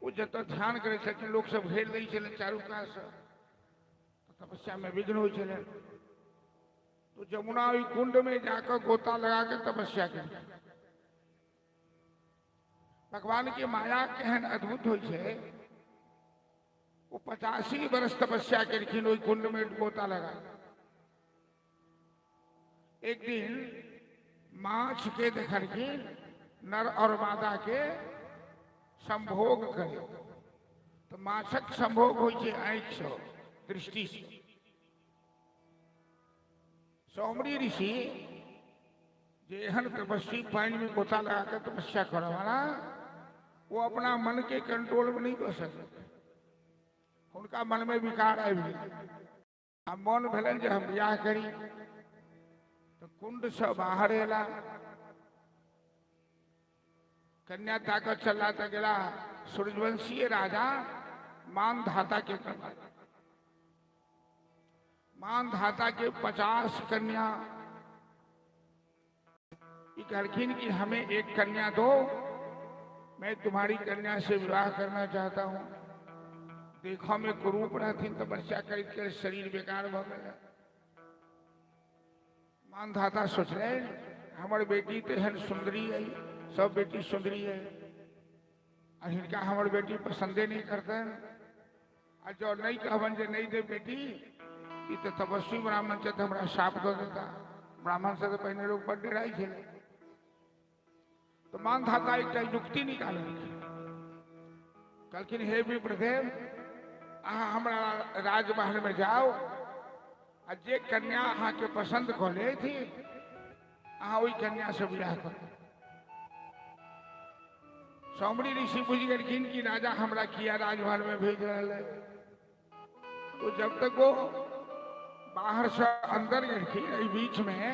वो जत ध्यान करे छथिन लोग सब घेर लै छलन चारू कात से। तो तपस्या में विघ्न हो छलन। तो जमुना ओई कुंड में जाकर गोता लगा के तपस्या करी। भगवान की माया केहन अद्भुत हो छे। वो 85 वर्ष तपस्या करखिन ओई कुंड में गोता लगा। एक दिन माछ के देखलखिन नर और मादा के संभोग करे। तो माछक संभोग हो छे आंख से, दृष्टि से। सौमरी ऋषि जे एहन तपस्वी पानी में गोता लगा कर तपस्या करे वाला, वो अपना मन के कंट्रोल में नहीं कर सकते। उनका मन में विकार आबि गेल। आ मन भेलन जे हम ब्याह करी। तो कुंड से बाहर एला। कन्या ताकत चला तो गेला सूर्यवंशीय राजा मानधाता के कन्या। मानधाता के 50 कन्या कहलखिन कि हमें एक कन्या दो, मैं तुम्हारी कन्या से विवाह करना चाहता हूं। देखो में कुरूप रहथिन, तपस्या कर शरीर बेकार भ गया। मानधाता सोचले हमर बेटी तो एहन सुंदरी है, सब बेटी सुंदरी है, और हिनका हमर बेटी पसंदे नहीं करते। और जो नहीं कहबन जे नहीं दे बेटी, ये तो तपस्वी ब्राह्मण से हमरा शाप दे देता। ब्राह्मण से तो पहले लोग बड़ डराई थे। तो मानधाता एक युक्ति निकाल कहलखिन हे विप्रदेव, अहाँ हमरा राजमहल में जाओ आ जे कन्या अहाँ के पसंद क ले थी, अहाँ वही कन्या से विवाह करो। सौमरी ऋषि बुझ गेलखिन कि राजा हमरा किया राजमहल में भेज रहे। तो जब तक वो बाहर से अंदर गेलखिन, एहि बीच में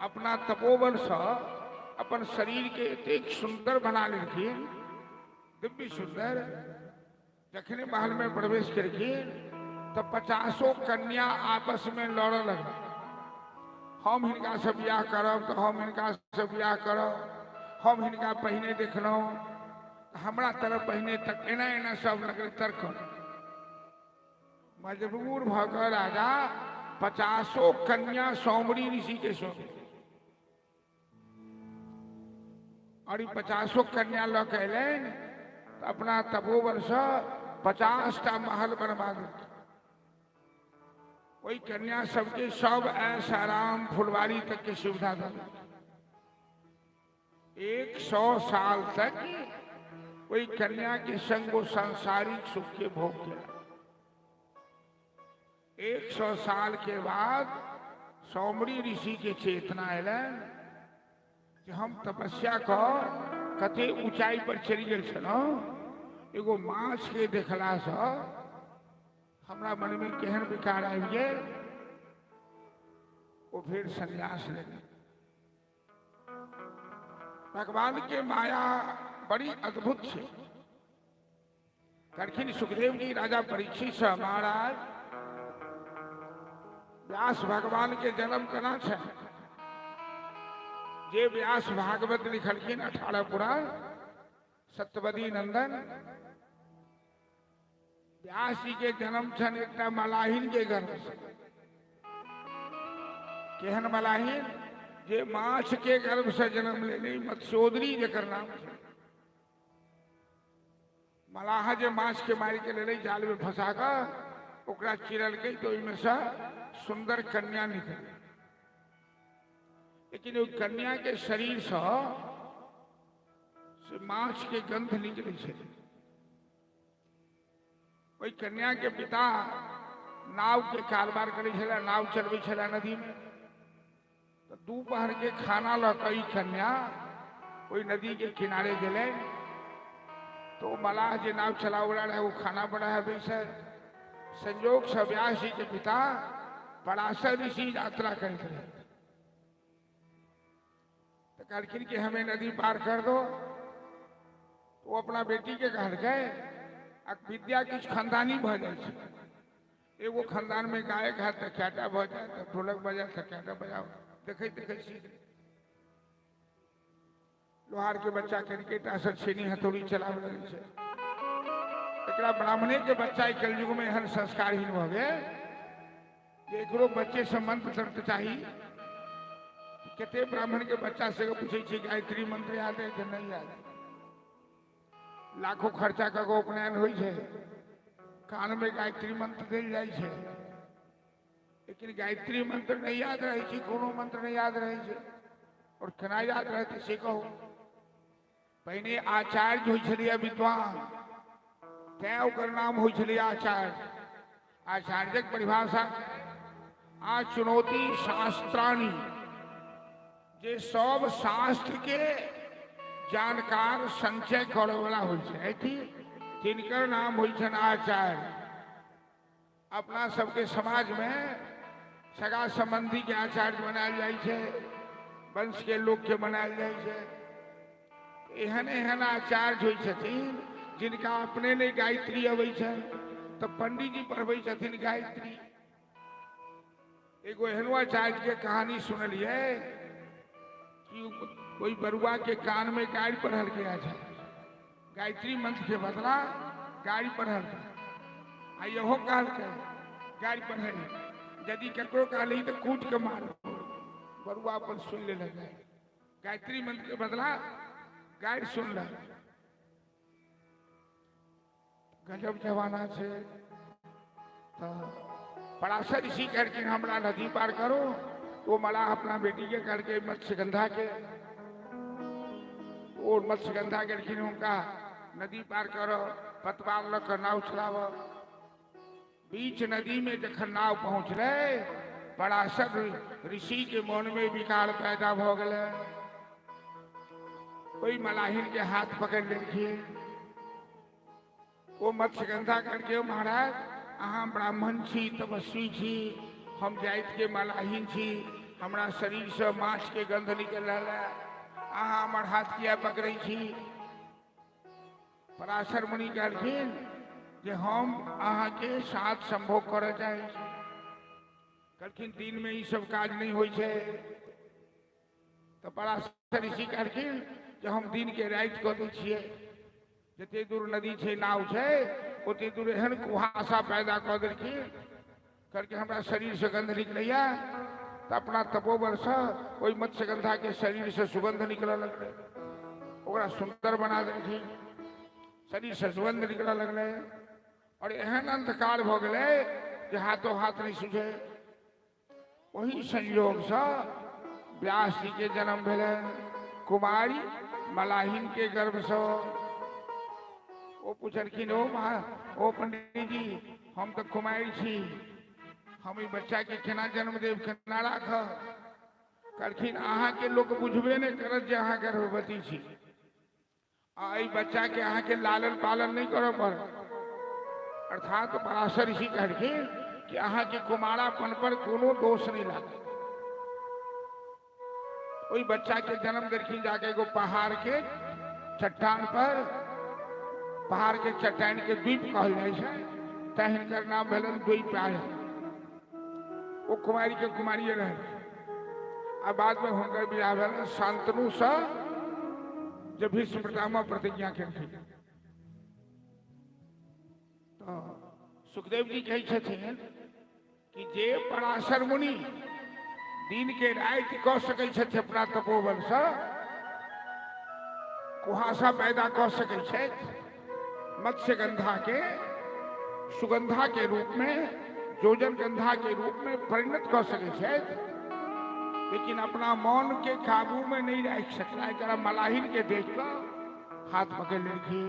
अपना तपोबल से अपन शरीर के एतेक सुंदर बना लेलखिन, दिव्य सुंदर। जखने महल में प्रवेश करखिन तो 50 कन्या आपस में लड़ लग। हम हिनका से बियाह करब, तो हम हिनका से बियाह करब, हम हिनका पहिने देखलहुं, हमरा तरफ पहिने तक एना एना सब लगले तर्क। मजबूर भऽ राजा 50 कन्या सौमरी ऋषि के सौंपे। और 50 कन्या लऽ के अयलनि तो अपना तपोबल से 50टा महल बनवा देलखिन। वही कन्या सबके सब ऐश आराम फुलवारी तक की सुविधा दी। 100 साल तक वही कन्या के संग वो सांसारिक सुख के भोग किया। 100 साल के बाद सौमरी ऋषि के चेतना अयलन कि हम तपस्या कर कते ऊंचाई पर चली गए छलहुं। एगो माछ के देखला से हमरा मन में केहन विकार आबि गेल। वो फिर संन्यास ले गए। भगवान के माया बड़ी अद्भुत है। करखिन सुखदेव जी राजा परीक्षित से महाराज व्यास भगवान के जन्म केना छै। जे व्यास भागवत लिखलखिन 18 पुराण, सत्यवती नंदन। व्यास जी के जन्म छन एकटा मलाहिन के गर्भ से। केहन मलाहिन, जे माछ के गर्भ से जन्म लेने, मत्स्योदरी जकर नाम छै। मलाह जे माछ के मार के ले जाल में फंसा कर ओकरा चिरल गई, तो इनमें से सुंदर कन्या निकली। लेकिन ओ कन्या के शरीर से माछ के गंध निकले छे। ओई कन्या के पिता नाव के कारोबार करे छला, नाव चलबे छला नदी में। तो दोपहर के खाना लकई कन्या ओई नदी के किनारे गेले। तो मलाह जे नाव चलावला रहे वो खाना बनाया बैसे। संयोग से व्यास जी के पिता पराशर ऋषि यात्रा करते रहे। तो कहलखिन कि हमें नदी पार कर दो। तो वो अपना बेटी के कहल गए विद्या किछ खानदानी भ जाए। एगो खानदान में गायक है तो क्याटा भ जाए, तो ढोलक बजा तो क्याटा बजाओ, देखे देखे सीख। लोहार के बच्चा क्रिकेट असर छेनी हथौड़ी चलावे लगे छे। एकरा ब्राह्मणे के बच्चा कलयुग में एहन संस्कारहीन भ गए जे एकरो बच्चे से मंत्र तंत्र चाहिए। केते ब्राह्मण के बच्चा से पूछे छे गायत्री मंत्र याद है कि नहीं याद है। लाखों खर्चा का उपनयन हो छे, कान में गायत्री मंत्र दिल जाए छे, लेकिन गायत्री मंत्र नहीं याद रहे छे, कोनो मंत्र नहीं याद रहे छे। और केना याद रहते से कहो। पहले आचार्य होय छलिए विद्वान, तैं ओकर नाम होय छलिए आचार्य। आचार्यक परिभाषा आ चुनौती शास्त्राणी, जे सब शास्त्र के जानकार संचय करे वाला होय छै, तिनकर नाम होय छन आचार्य। अपना सबके समाज में सगा संबंधी के आचार्य बनायल जाय छै, वंश के लोग के बनायल जाय छै। एहन एहन आचार्य होय छथिन जिनका अपने नहीं गायत्री अबै छै, तो पंडित जी पढ़बै छथिन गायत्री। एगो एहनो आचार्य के कहानी सुनलिए कि कोई बरुआ के कान में गाड़ी पढ़ल गया था। गायत्री मंत्र के बदला गाड़ी पढ़ल आ यहो कहल के गाड़ी पढ़े यदि ककरो कहली तो कूट के मारो, बरुआ पर सुन ले लगे। गायत्री मंत्र के बदला गाड़ी सुन ल। गजब जमाना से तो पराशर ऋषि करके हमरा नदी पार करो। वो मलाह अपना बेटी के करके मत्स्यगंधा के और मत्स्यगंधा के उनका नदी पार करो, पतवार लकर नाव चलाव। बीच नदी में जखन नाव पहुंचले पराशर ऋषि के मन में विकार पैदा भ गए। कोई मलाहिन के हाथ पकड़ लेलखिन। वो मत्स्यगंधा करके महाराज अहाँ ब्राह्मण छी, तपस्वी छी, हम जाति के मलाहिन छी, हमरा शरीर से माछ के गंध निकल रहा है, अहाँ हमर हाथ किया पकड़े छी। पराशर मुनि कहलखिन जे हम अहाँ के साथ संभोग करे चाहे। कहलखिन दिन में ये सब काज नहीं होय छे। तो पराशर ऋषि कहलखिन जे हम दिन के रात कऽ दै छियै। जते दूर नदी छे नाव छे ओते दूर एहन कुहासा पैदा कऽ देलखिन करके हमरा शरीर से गंध निकलैया। तो अपना तपोबल से ओई मत्स्यगंधा के शरीर से सुगंध निकल लगले, ओकरा सुंदर बना देलखिन, शरीर से सुगंध निकल लगले। और एहन अंधकार भ गए जे हाथों हाथ नहीं सूझे। वही संयोग से व्यास जी के जन्म भेले। कुमारी मलाहिन के गर्भ से वो पूछलखिन ओ पंडित जी हम तो कुमारी छी, हम ई बच्चा के केना जन्म देव, केना राख। कहलखिन अहाँ के लोग बुझबे नहीं करत जे अहाँ गर्भवती छी। आ ई बच्चा के अहाँ के लालन पालन नहीं करब पर। अर्थात पराशर ऋषि कहलखिन कि अहाँ के कुमारापन पर कोनो दोष नहीं लागे। वही बच्चा के जन्म देलखिन जाके एगो पहाड़ के चट्टान पर, पहाड़ के चट्टान के द्वीप कहल जाए छै, तैं हिनकर नाम भेलन द्वीपायन। वो कुमारी के कुमारिये रहे। आ बाद में हुनकर विवाह भेल शांतनु से, जब भीष्म पितामह प्रतिज्ञा केलखिन। तो सुखदेव जी कहै छथिन कि जे पराशर मुनि दिन के रात कऽ सकै छथि अपना तपोबल से, कुहासा पैदा कऽ सकै छथि, मत्स्यगंधा के सुगंधा के रूप में, जोजन गंधा के रूप में परिणत कर सके छथि, लेकिन अपना मौन के काबू में नहीं रह सकता है। जरा मलाहिन के देख कर हाथ पकड़ लेखी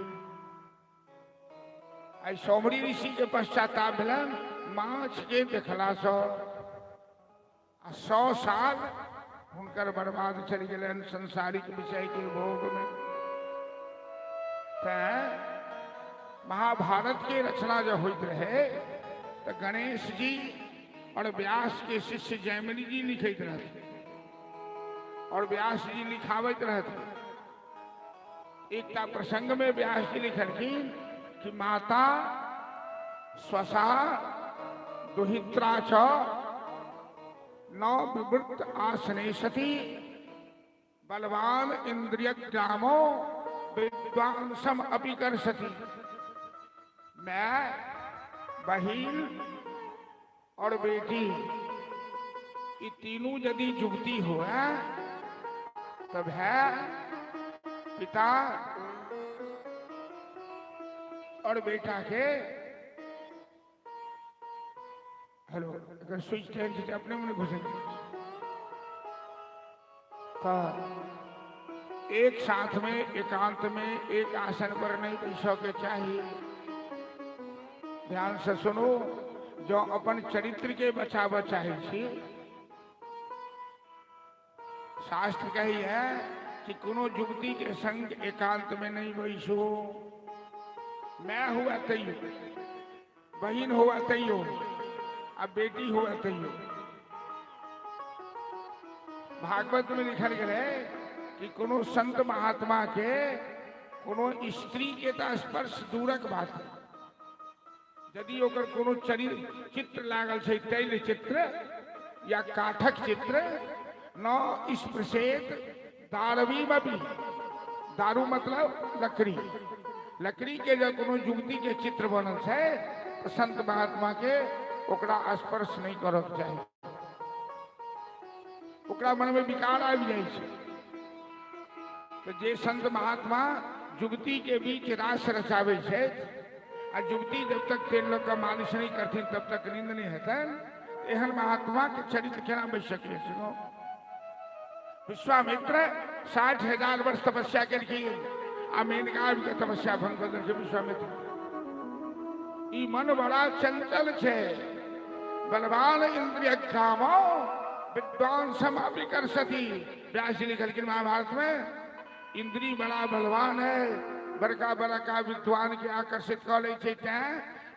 आई सोमरी ऋषि के पश्चाताप भेलन माछ के देखला सो 100 साल हुनकर बर्बाद चल गए संसारिक विषय के भोग में। महाभारत के रचना जो होते रहे तो गणेश जी और व्यास के शिष्य जैमिनी जी लिखित रहते और व्यास जी लिखावत रहते। एक प्रसंग में व्यास जी लिखलखिन कि माता स्वसा दुहित्रा च न विवृत आसने सती बलवान इंद्रियग्रामो विद्वांसम अपि कर सती। मैं बहिन और बेटी ये तीनों यदि जुगती हो तब है पिता और बेटा के हेलो अगर स्विच टेंस से अपने में घुसेंगे तो एक साथ में एकांत में एक आसन पर नहीं बैठो के चाहिए। ध्यान से सुनो जो अपन चरित्र के बचाव चाहे छी शास्त्र कही है कि कोनो युवती के संग एकांत में नहीं बैठो। मैं हुआ तैयो बहन हुआ तैयो अब बेटी हुआ तैयो। भागवत में लिखल गए कि कोनो संत महात्मा के कोनो स्त्री के तो स्पर्श दूरक बात है। यदि ओकर कोनो चित्र लागल छै तैल चित्र या काठक चित्र न स्पर्शेत दारवी में दारू मतलब लकड़ी लकड़ी के जब कोनो युवती के चित्र बनल है तो संत महात्मा के ओकरा स्पर्श नहीं करक चाहिए। ओकरा मन में विकार आबि जाए छै। तो जे संत महात्मा युवती के बीच रास रचावे छै आ युवती जब तक तेल लग का मालिश नहीं करथिन तब तक नींद नहीं हेतन। एहन महात्मा के चरित्र केना बच सके। सुनो विश्वामित्र 60,000 वर्ष तपस्या केलखिन आ मेनका के तपस्या भंग कर देलखिन विश्वामित्र। ई मन बड़ा चंचल छे बलवान इंद्रिय कामो विद्वान समापि कर सती। व्यास जी लिखलखिन महाभारत में इंद्री बड़ा बलवान है बड़का बड़का विद्वान के आकर्षित कर ले छै।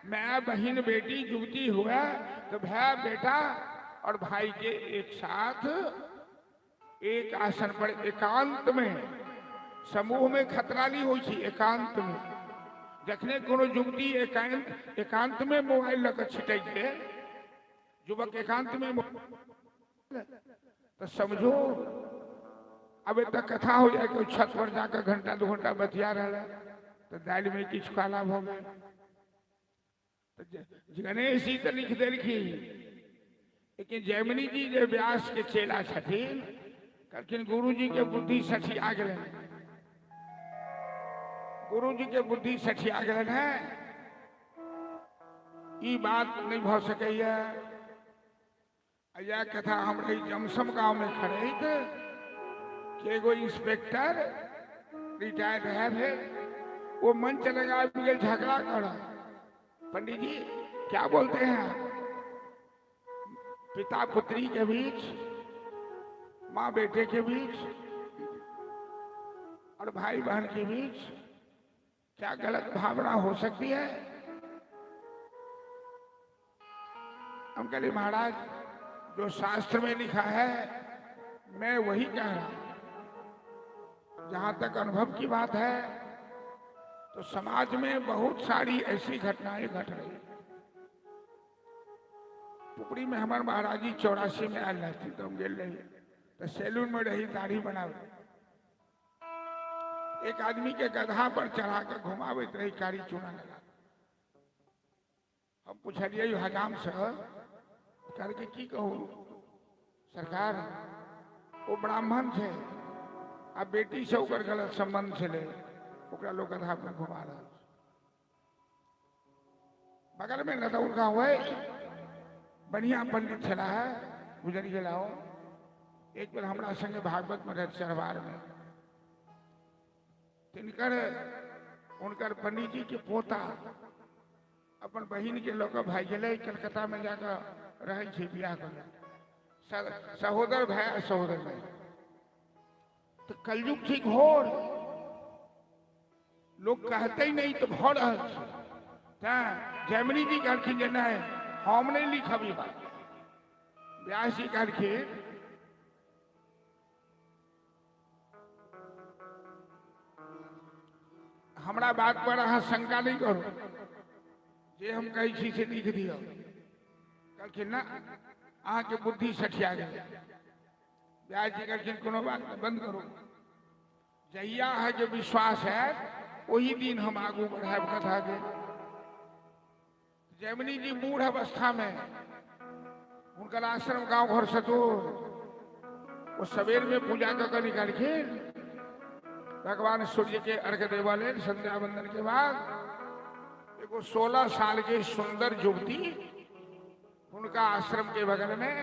मैं बहन बेटी युवती हुआ तो भाई बेटा और भाई के एक साथ एक आसन पर एकांत में समूह में खतरा नहीं हो एकांत में जखने कोनो युवती एकांत में मोबाइल लग छिटे युवक एकांत में तो समझो अब तक कथा हो जाए कि छत पर जाकर घंटा 2 घंटा बतिया रहा तो दाल में किछ काला हो गए। तो गणेश जी तो लिख देलखिन लेकिन जैमिनी जी जो व्यास के चेला छथिन कहलखिन गुरु जी के बुद्धि सठिया गए गुरु जी के बुद्धि सठिया गए है ई बात नहीं भ सके। यह कथा हमारे जमसम गांव में खड़े कि एगो इंस्पेक्टर रिटायर्ड है वो मंच लगा झगड़ा कर पंडित जी क्या बोलते हैं पिता पुत्री के बीच माँ बेटे के बीच और भाई बहन के बीच क्या गलत भावना हो सकती है। हम कहले महाराज जो शास्त्र में लिखा है मैं वही कह रहा हूं। जहां तक अनुभव की बात है तो समाज में बहुत सारी ऐसी घटनाएं घट रही। पुपरी में हमारे महाराज जी 84 में आयल रहती तो हम गेल रही तो सैलून में रही दाढ़ी बनावे एक आदमी के गधा पर चढ़ा कर घुमावे रही कारी चूना लगा। हम पूछलिए हजाम से करके की कहू सरकार वो ब्राह्मण थे अब बेटी से ओकर गलत संबंध चले ओकरा लोग गधा पर घुमा रहा। बगल में लदौर गाँव है बढ़िया पंडित चला है गुजर गया हो एक बार हमारा संगे भागवत में रहे चरवार में, तिनकर उनकर पंडित जी के पोता अपन बहन के लोग भाई गए कलकत्ता में जाकर रहे थे बियाह कर, सहोदर भाई सहोदर भाई। तो कलयुग ठीक हो, लोग कहते ही नहीं तो भर जयमनी जी कहलखिन जे नहीं हम नहीं लिखब ई बात। व्यास जी कहलखिन हमरा बात पर अहाँ शंका नहीं करू, जे हम कही छी से लिख दियो। कहलखिन ना अहाँ के बुद्धि सठिया गई। व्यास जी कहलखिन कोनो बात बंद करो, जहिया है जो विश्वास है वही दिन हम आगू बढ़ाए कथा के। जयमनी जी बूढ़ अवस्था में, उनका आश्रम गांव घर से दूर, वो सवेर में पूजा कर निकालखिन, भगवान सूर्य के अर्घ देवाले संध्या वंदन के बाद एगो 16 साल के सुंदर युवती उनका आश्रम के बगल में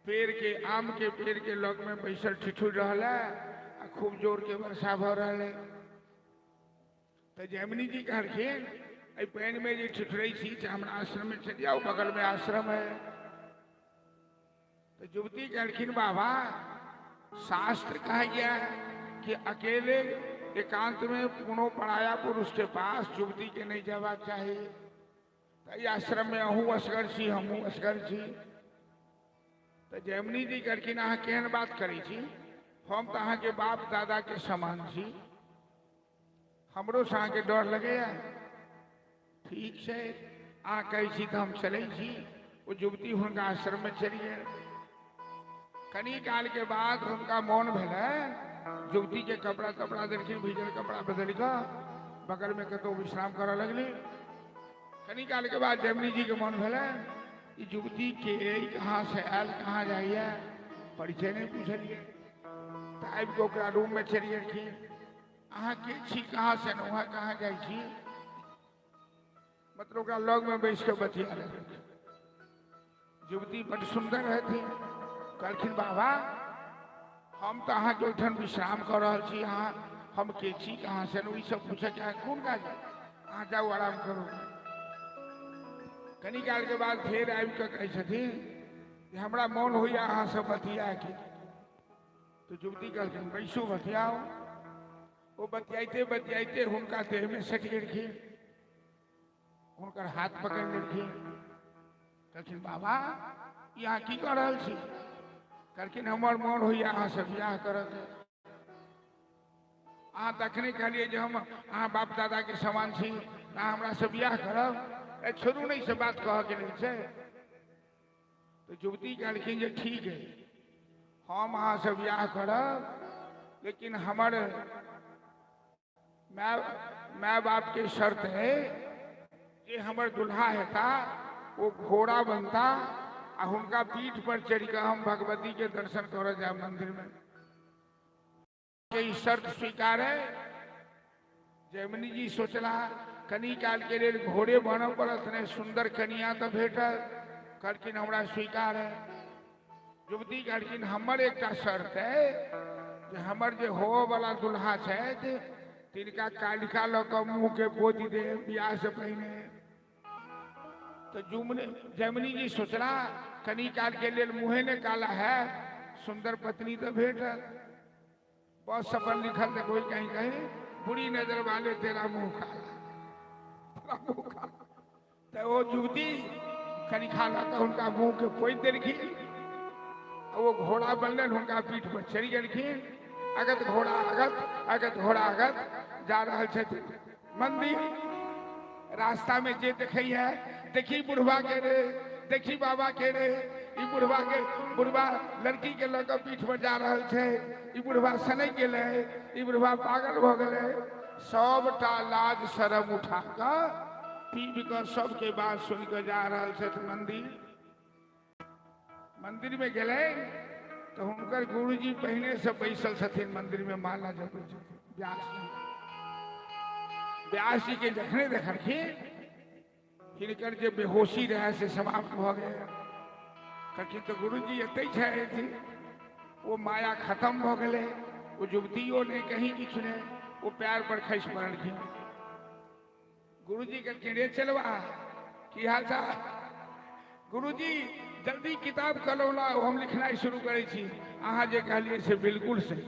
पेड़ के आम के पेड़ के लग में बैसल ठिठुर रहा, खूब जोर के वर्षा भ रहा। तो जयमनी जी कहलखिन पैन में जो ठिठुरई थी हमारा आश्रम में चल जाओ, बगल में आश्रम है। तो युवती कहलखिन बाबा शास्त्र कहा गया कि अकेले एकांत में पुनो पराया पुरुष के पास युवती के नहीं जावा चाहिए। तो आश्रम में अहू असगर छी हमू असगर छी। तो जयमनी जी कहलखिन अहाँ केहन बात करी छी, हम तो अहाँ के बाप दादा के समान छी, हमरो से अहाँ के डर लगे। ठीक है अहाँ कही छी तो हम चले छी। वो युवती उनका आश्रम में चली गए। कनी काल के बाद उनका मौन भेल, युवती के कपड़ा तपड़ा देखिन, भीजल कपड़ा बदल कर बगल में कतो विश्राम कर लगली। कनी काल के बाद जयमनी जी के मन भेल युवती के कहाँ से आयल कहाँ जाइए परिचय नहीं पूछलिए। तो आबि के ओकरा रूम में चली गेलखिन, अहाँ के छी कहाँ से वहाँ कहाँ जाइ छी, मतलब ओकरा लग में बैस के बतिया रहे। युवती बड़ सुंदर रहती। कहलखिन बाबा हम तो अहाँ के ओठन विश्राम कर रहा छी, अहाँ हम के छी कहाँ से ई सब पूछे के कौन काज, अहाँ जाओ आराम करो। कनी काल के बाद फिर आबि के कहै छथिन कि हमरा मन होइया अहाँ सब बतिया के। तो युवती कहलखिन बैसू बतियाओ। वो बतियाते बतियाते हुनका देह में सट गेलखिन, हुनकर हाथ पकड़ लेलखिन। कहलखिन बाबा यहाँ की कर रहल छी। कहलखिन हमर मन होइया अहाँ से बियाह करत। अहाँ तखने कहलिए जे हम अहाँ बाप दादा के समान छी, अहाँ हमरा से बियाह करब। छोड़ू नहीं से बात कह के नहीं छे। तो युवती कहलखिन जे ठीक है हम अहाँ से बियाह करब, लेकिन हमर माय बाप के शर्त है कि हमर दुल्हा हेता वो घोड़ा बनता आ उनका पीठ पर चढ़ कर हम भगवती के दर्शन कर जाए मंदिर में। शर्त स्वीकार है। जयमनी जी सोचला कनी काल के लिए घोड़े बनब पड़त ने, सुंदर कनिया तो भेटल। कहलखिन हमरा स्वीकार है। युवती कहलखिन हमर एक शर्त है कि हमर जे हो वाला दुल्हा छथि तिनका कालिका ल के मुंह के पोती दे बियाह से पहले। तो जयमनी जी सोचला कनी काल के लिए मुँहे ने काला है, सुंदर पत्नी तो भेटल। बहुत सफल लिखल थे कोई कहीं कहीं बुरी नजर वाले तेरा मुंह काला। तो वो युवती कनी खाला तो उनका मुंह के पोत देलखिन। वो घोड़ा बनल उनका पीठ पर चढ़ गेलखिन। अगत घोड़ा अगत अगत घोड़ा अगत जा रहा मंदिर। रास्ता में जे देखे है देखी बुढ़वा के रे, देखी बाबा के रे, ई बुढ़वा लड़की के लग पीठ पर जा रहा है। ई बुढ़वा सनक गेले, ई बुढ़वा पागल भ गेले। सबटा लाज शरम उठा कर पीब कर सबके बात सुन कर जा रहा है मंदिर। मंदिर में गए तो उनकर गुरुजी पहले से बैसल छथिन मंदिर में माला जपै छथिन। व्यास जी के जखने देखलखिन हिनकर जे बेहोशी रहे से समाप्त भ गए। कहलखिन तो गुरुजी एते छथि। वो माया खत्म हो गए। वो युवतियों ने कहीं किछ ने वो प्यार पर खस पड़ल। गुरु जी के रे चलवा की हाल चाल। गुरु जी जल्दी किताब कलो ला, हम लिखना शुरू करे छी। अहाँ जे कहलिए से बिल्कुल सही।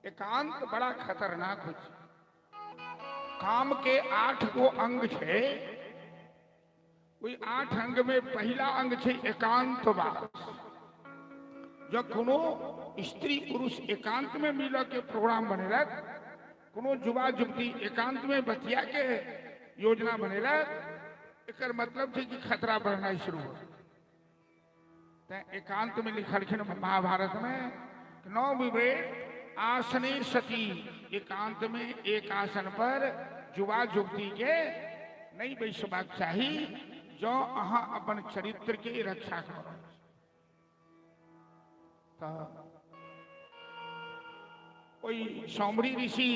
एकांत बड़ा खतरनाक हो। काम के 8 गो अंग छे। वही 8 अंग में पहला अंग छे एकांतवास। जो कोनो स्त्री पुरुष एकांत में मिल के प्रोग्राम बनेलक, कोनो युवा युवती एकांत में बतिया के योजना बनेलक, एकर मतलब छे कि खतरा बढ़ना शुरू हो। एकांत में लिखलखिन महाभारत में 9 विवेक आसने सती। एकांत में एक आसन पर युवा युवती के नहीं बैसबाक चाहिए जो अहाँ अपन चरित्र के रक्षा करो। तो कोई सौमरी ऋषि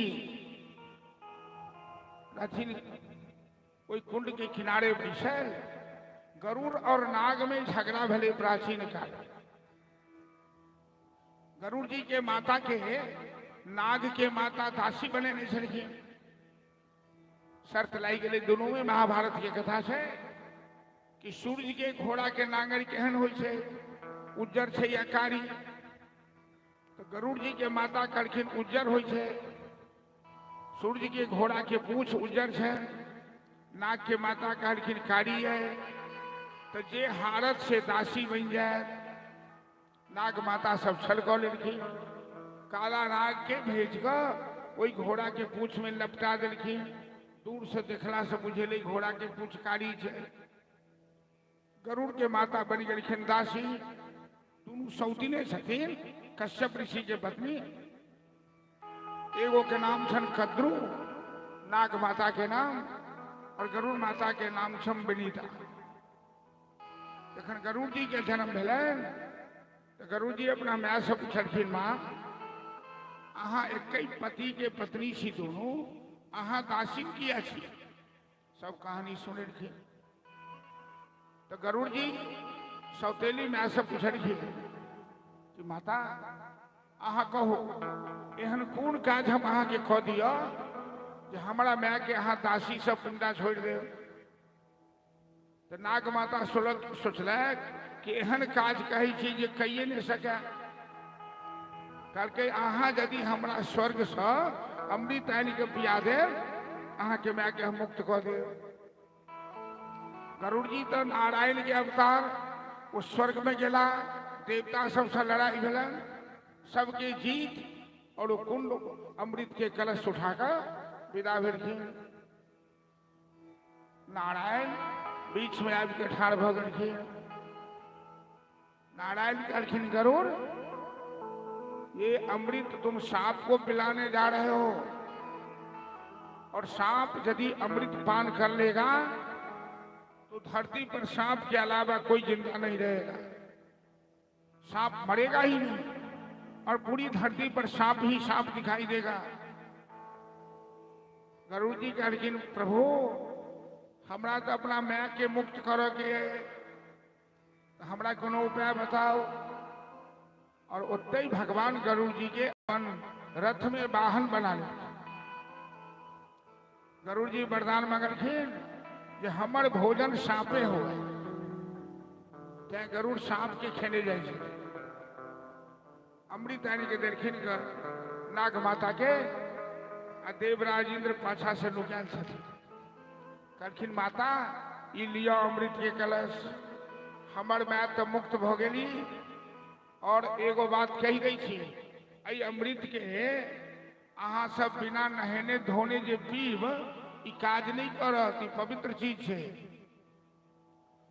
कोई कुंड के किनारे बैसल, गरुड़ और नाग में झगड़ा भले प्राचीन काल। गरुड़ जी के माता के नाग के माता दासी बने नहीं छलखिन। शर्त लाई गई दोनों में महाभारत के कथा है कि सूर्य के घोड़ा के नांगर केहन हो छे, उज्जर छे या कारी। तो गरुड़ जी के माता कहलखिन उज्जर हो छे। सूर्य के घोड़ा के पूंछ उज्जर छे। नाग के माता कहलखिन कारी है। तो जे हारत से दासी बन जाए। नाग माता सब छल कऽ लेलखिन। काला नाग के भेज कर वही घोड़ा के पूंछ में लपटा देलखिन। दूर से देखला से बुझेले घोड़ा के पूंछ कारी छे। गरुड़ के माता बन गेलखिन दासी। दोनों सौतीने छथिन, कश्यप ऋषि के पत्नी। एगो के नाम छन कद्रु, नाग माता के नाम, और गरुड़ माता के नाम छन विनीता। जखन गरुड़ जी के जन्म भेलन तो गरुड़ जी अपना माय से पूछलखिन, माँ अहाँ एक पति के पत्नी छी दोनों, अहाँ दासी किया छी? सब कहानी सुनलखिन। तो गरुड़ जी सौतेली माय से पूछलखिन कि माता अहाँ कहो एहन कोन काज हम अहाँ के कह दिया जे हमारा माय के अहाँ दासी सब पिंडा छोड़ दे। तो नाग माता सोचलक कि एहन काज कही छी जे कहिए नहीं सके। कहलकै अहाँ यदि हमरा स्वर्ग से अमृत आनि के पिया दे, अहाँ के माय के हम मुक्त कऽ देब। गरुड़ जी तो नारायण के अवतार, वो स्वर्ग में गेला। देवता सबसे लड़ाई भेलन, सबके जीत, और वो कुंड अमृत के कलश उठाकर विदा भेलखिन। नारायण बीच में आबि के ठाढ़ भऽ गेलखिन। नारायण कहलखिन गरुड़ ये अमृत तुम सांप को पिलाने जा रहे हो, और सांप यदि अमृत पान कर लेगा तो धरती पर सांप के अलावा कोई जिंदा नहीं रहेगा। सांप मरेगा ही नहीं, और पूरी धरती पर सांप ही सांप दिखाई देगा। गरुड़ जी कहलखिन प्रभु हमरा तो अपना माय के मुक्त करो के, हमरा कोनो उपाय बताओ। और उतई भगवान गरुड़ जी के अपन रथ में वाहन बना ले। गरुड़ जी वरदान मांगलखिन जे हमर भोजन सांपे हो। तें गरुड़ सांप के खेने जाए छे। अमृत आनि के देलखिन नाग माता के, आ देवराज इंद्र पाछा से लुकायल छथिन। कहलखिन माता ई लिया अमृत के कलश, हमर माय तो मुक्त भ गेली। और एगो बात कही गई थी, आई अमृत के अहाँ सब बिना नहेने धोने जे पीब ई काज नहीं करत, ई पवित्र चीज है।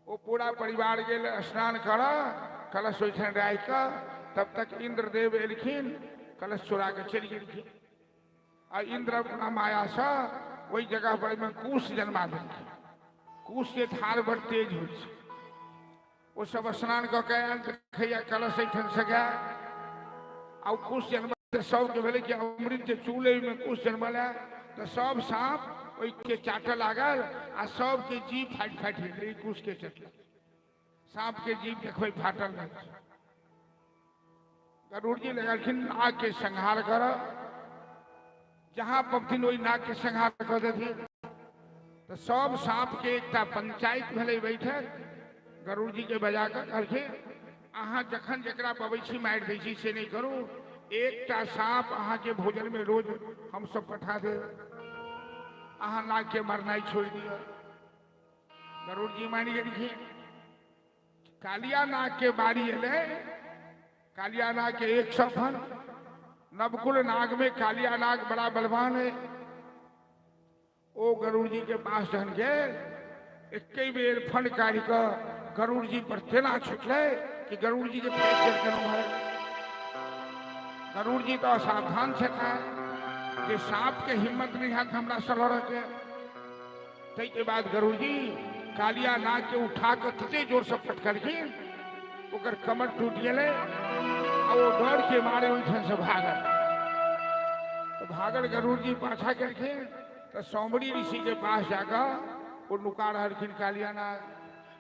वो पूरा परिवार गेल स्नान कर, कलश ओइठन राख के, तब तक इंद्रदेव एलखिन, कलश चुरा के चल गेलखिन। आ इंद्र अपना माया से वही जगह पर में कुश जन्मा देलखिन। कुश के धार बड़ तेज हो। वो सब स्नान कलश एठन से गया। आ कुश जन्म सबके भेले कि अमृत के चूल्हे में कुश जन्मल है। तो सब सांप ओहि के चाटे लागल, आ सबके जीभ फाटि फाटि गेलै। कुश के चटल सांप के जीभ देखबै फाटल नहीं। गरुड़ जी लगलखिन नाग के संहार कर। जहां पबथिन वही नाग के संहार कर देथिन। तो सब सांप के एक पंचायत भले बैठक गरुड़ जी के बजा कर कहलखिन अहाँ जखन जकरा पबै छी मारि दै छी से नहीं करू। एकटा सांप अहाँ के भोजन में रोज हम सब पठा दे। अहाँ नाग के मरनाई छोड़ दिया। गरुड़ जी मान गेलखिन। कालिया नाग के बारी एले। कालिया नाग के 100 फन। नवकुल नाग में कालिया नाग बड़ा बलवान है। ओ गरुड़ जी के पास जहन गए एक बेर फन काढ़ी कर गरुड़ जी पर तेना छुटले कि गरुड़ जी के पेट कर है। गरुड़ जी तो असावधान छे कि सांप के हिम्मत नहीं है हमरा से लड़ के। तई के बाद गरुड़ जी कालिया नाग के उठा कर तते जोर से फटकलखिन ओकर कमर टूट गए और वो डर के मारे उठन से भागल। तो भागल गरुड़ जी पाछा करखिन। तो सौमरी ऋषि के पास जाकर वो नुका रहलखिन कालिया नाग।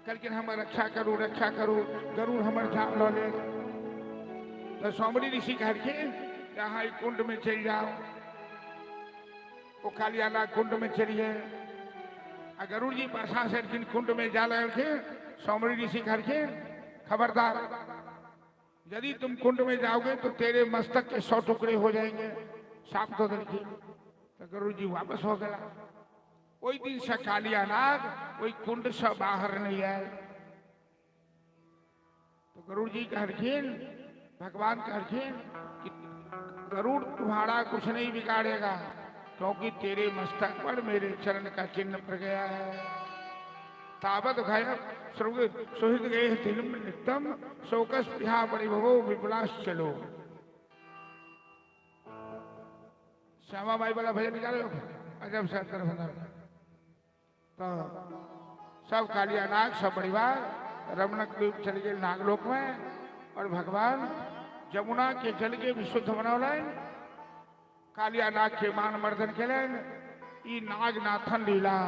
कहलखिन हमर रक्षा करू गरुड़ हमर जान लो ले। तो सौमरी ऋषि कहलखिन यहाँ कुंड में चल जाओ। वो कालिया नाग कुंड में चलिए। गरुड़ जी पाछा से कुंड में जा लगलखिन। सौमरी ऋषि कहलखिन खबरदार यदि तुम कुंड में जाओगे तो तेरे मस्तक के 100 टुकड़े हो जाएंगे। साफ तो देखिए। तो गरुड़ जी वापस हो गया। वही दिन से कालिया नाग वही कुंड से बाहर नहीं आए। तो गरुड़ जी कहलखिन भगवान कहलखिन कि गरुड़ तुम्हारा कुछ नहीं बिगाड़ेगा क्योंकि तेरे मस्तक पर मेरे चरण का चिन्ह पड़ गया है। तावत घाय सुहृद गए तिलम नित्यम शोकस पिहा परिभवो विपलाश चलो। श्यामा बाई वाला भजन निकालो अजब सर। तो सब कालिया नाग सब परिवार रमणक द्वीप चले गए नागलोक में। और भगवान जमुना के जल के विशुद्ध बनौलन। कालिया नाग के मान मर्दन केलन। ई नागनाथन लीला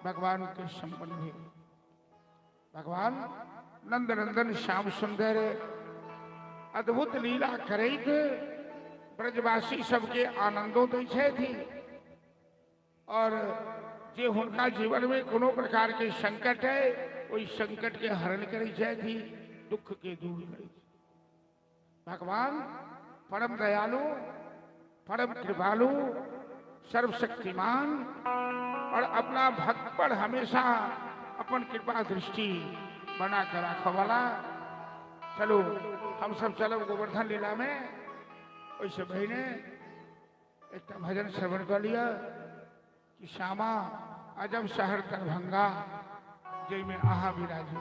भगवान के संपन्न हुई। भगवान नंद नंदन श्याम सुंदर अद्भुत लीला करैत ब्रजवासी सबके आनंदो दै थी। और जे हुनका जीवन में कोनो प्रकार के संकट है वही संकट के हरण करे थी दुख के दूर करे। भगवान परम दयालु परम कृपालु सर्वशक्तिमान और अपना भक्त पर हमेशा अपन कृपा दृष्टि बना कर रखा वाला। चलो हम सब चलो गोवर्धन लीला में। वैसे बहने एक भजन श्रवण कर लिया कि श्यामा अजब शहर दरभंगा जय में आहा विराजी।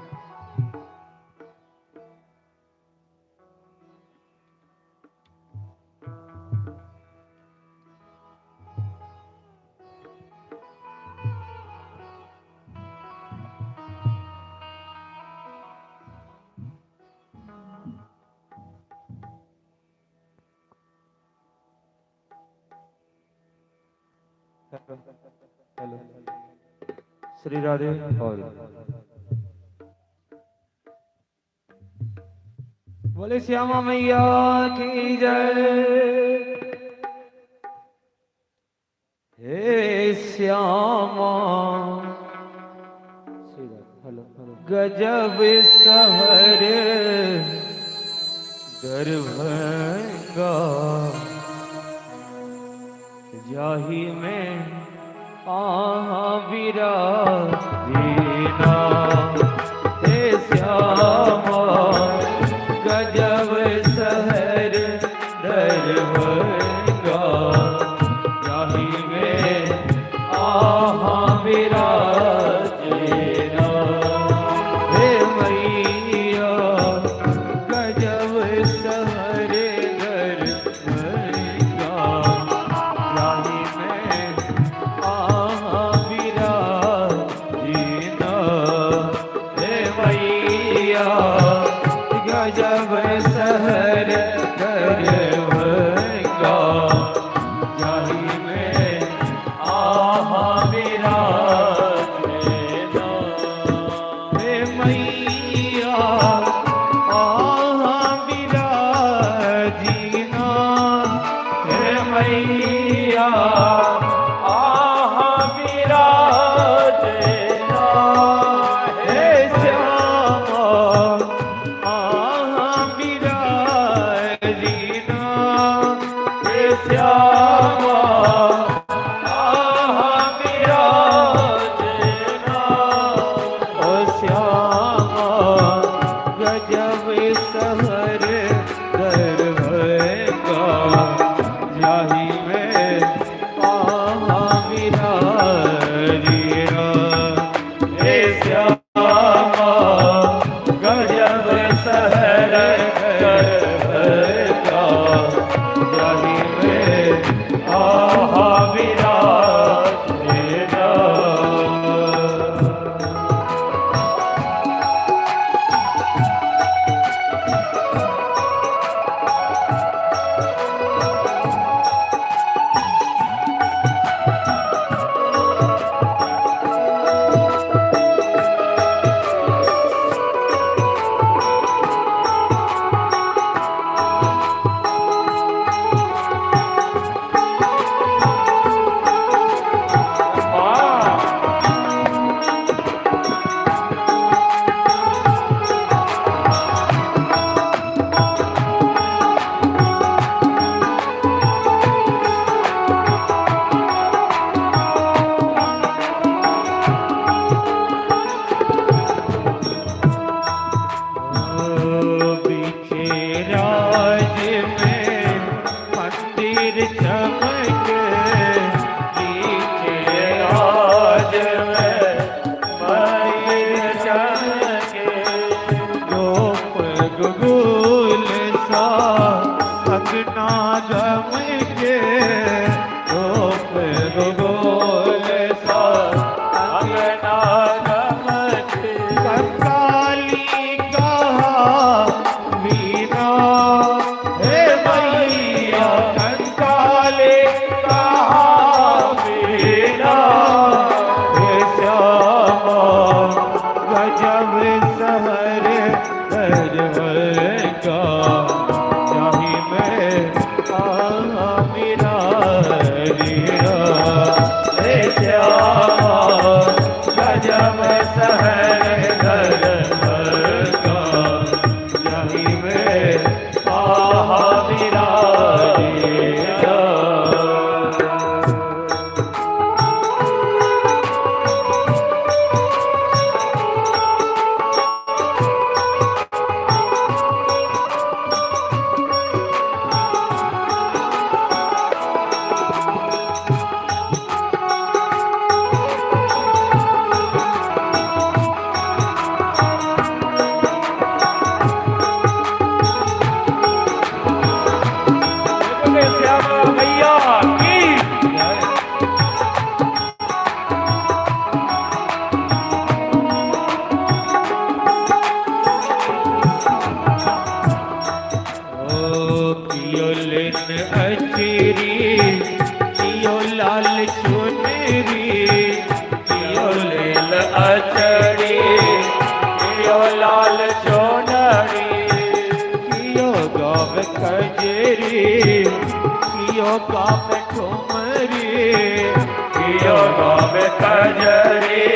हेलो श्री राधे और बोले श्यामा मैया की जय। हे श्यामा गजब शहर दरभंगा जाही में विराजीना। हे श्यामा गजब शहर दरभंगा जाही में विराजीना। हे मैया गजब शहर दरभंगा जाही में विराजीना। हे मैया गजब शहर दरभंगा जाही में विराजीना। हे मैया विराजीना। रंगूल सा अंगना गम के रूप रंगूल सा अंगना गम के कंकाली कहा वीणा हे मैया कंकाली कहा वीणा हे श्यामा गजब सहर का जाहि में मेरा रीरा हे श्यामा गजब सहर का जाहि में मेरा रीरा श्यामा मैया की पियोलिन अचरी पियो लाल चुनरी पियोलिन अचरी पियो लाल चुनरी पियो गाव कजरी पियो गाव ठुमरी पियो गाव कजरी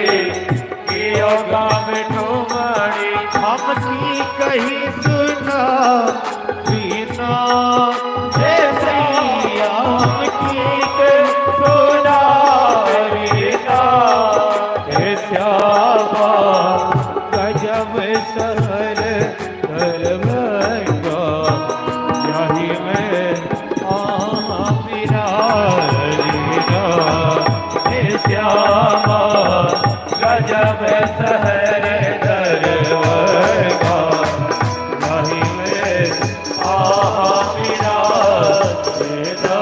पियो गाव ठुमरी हम की कही सुना वीणा हे सैया हम की सुना वीणा हे श्यामा गजब सहर धर्मका जाहि में मेरा रीना हे श्यामा गजब सहर धर्मका जाहि में मेरा रीना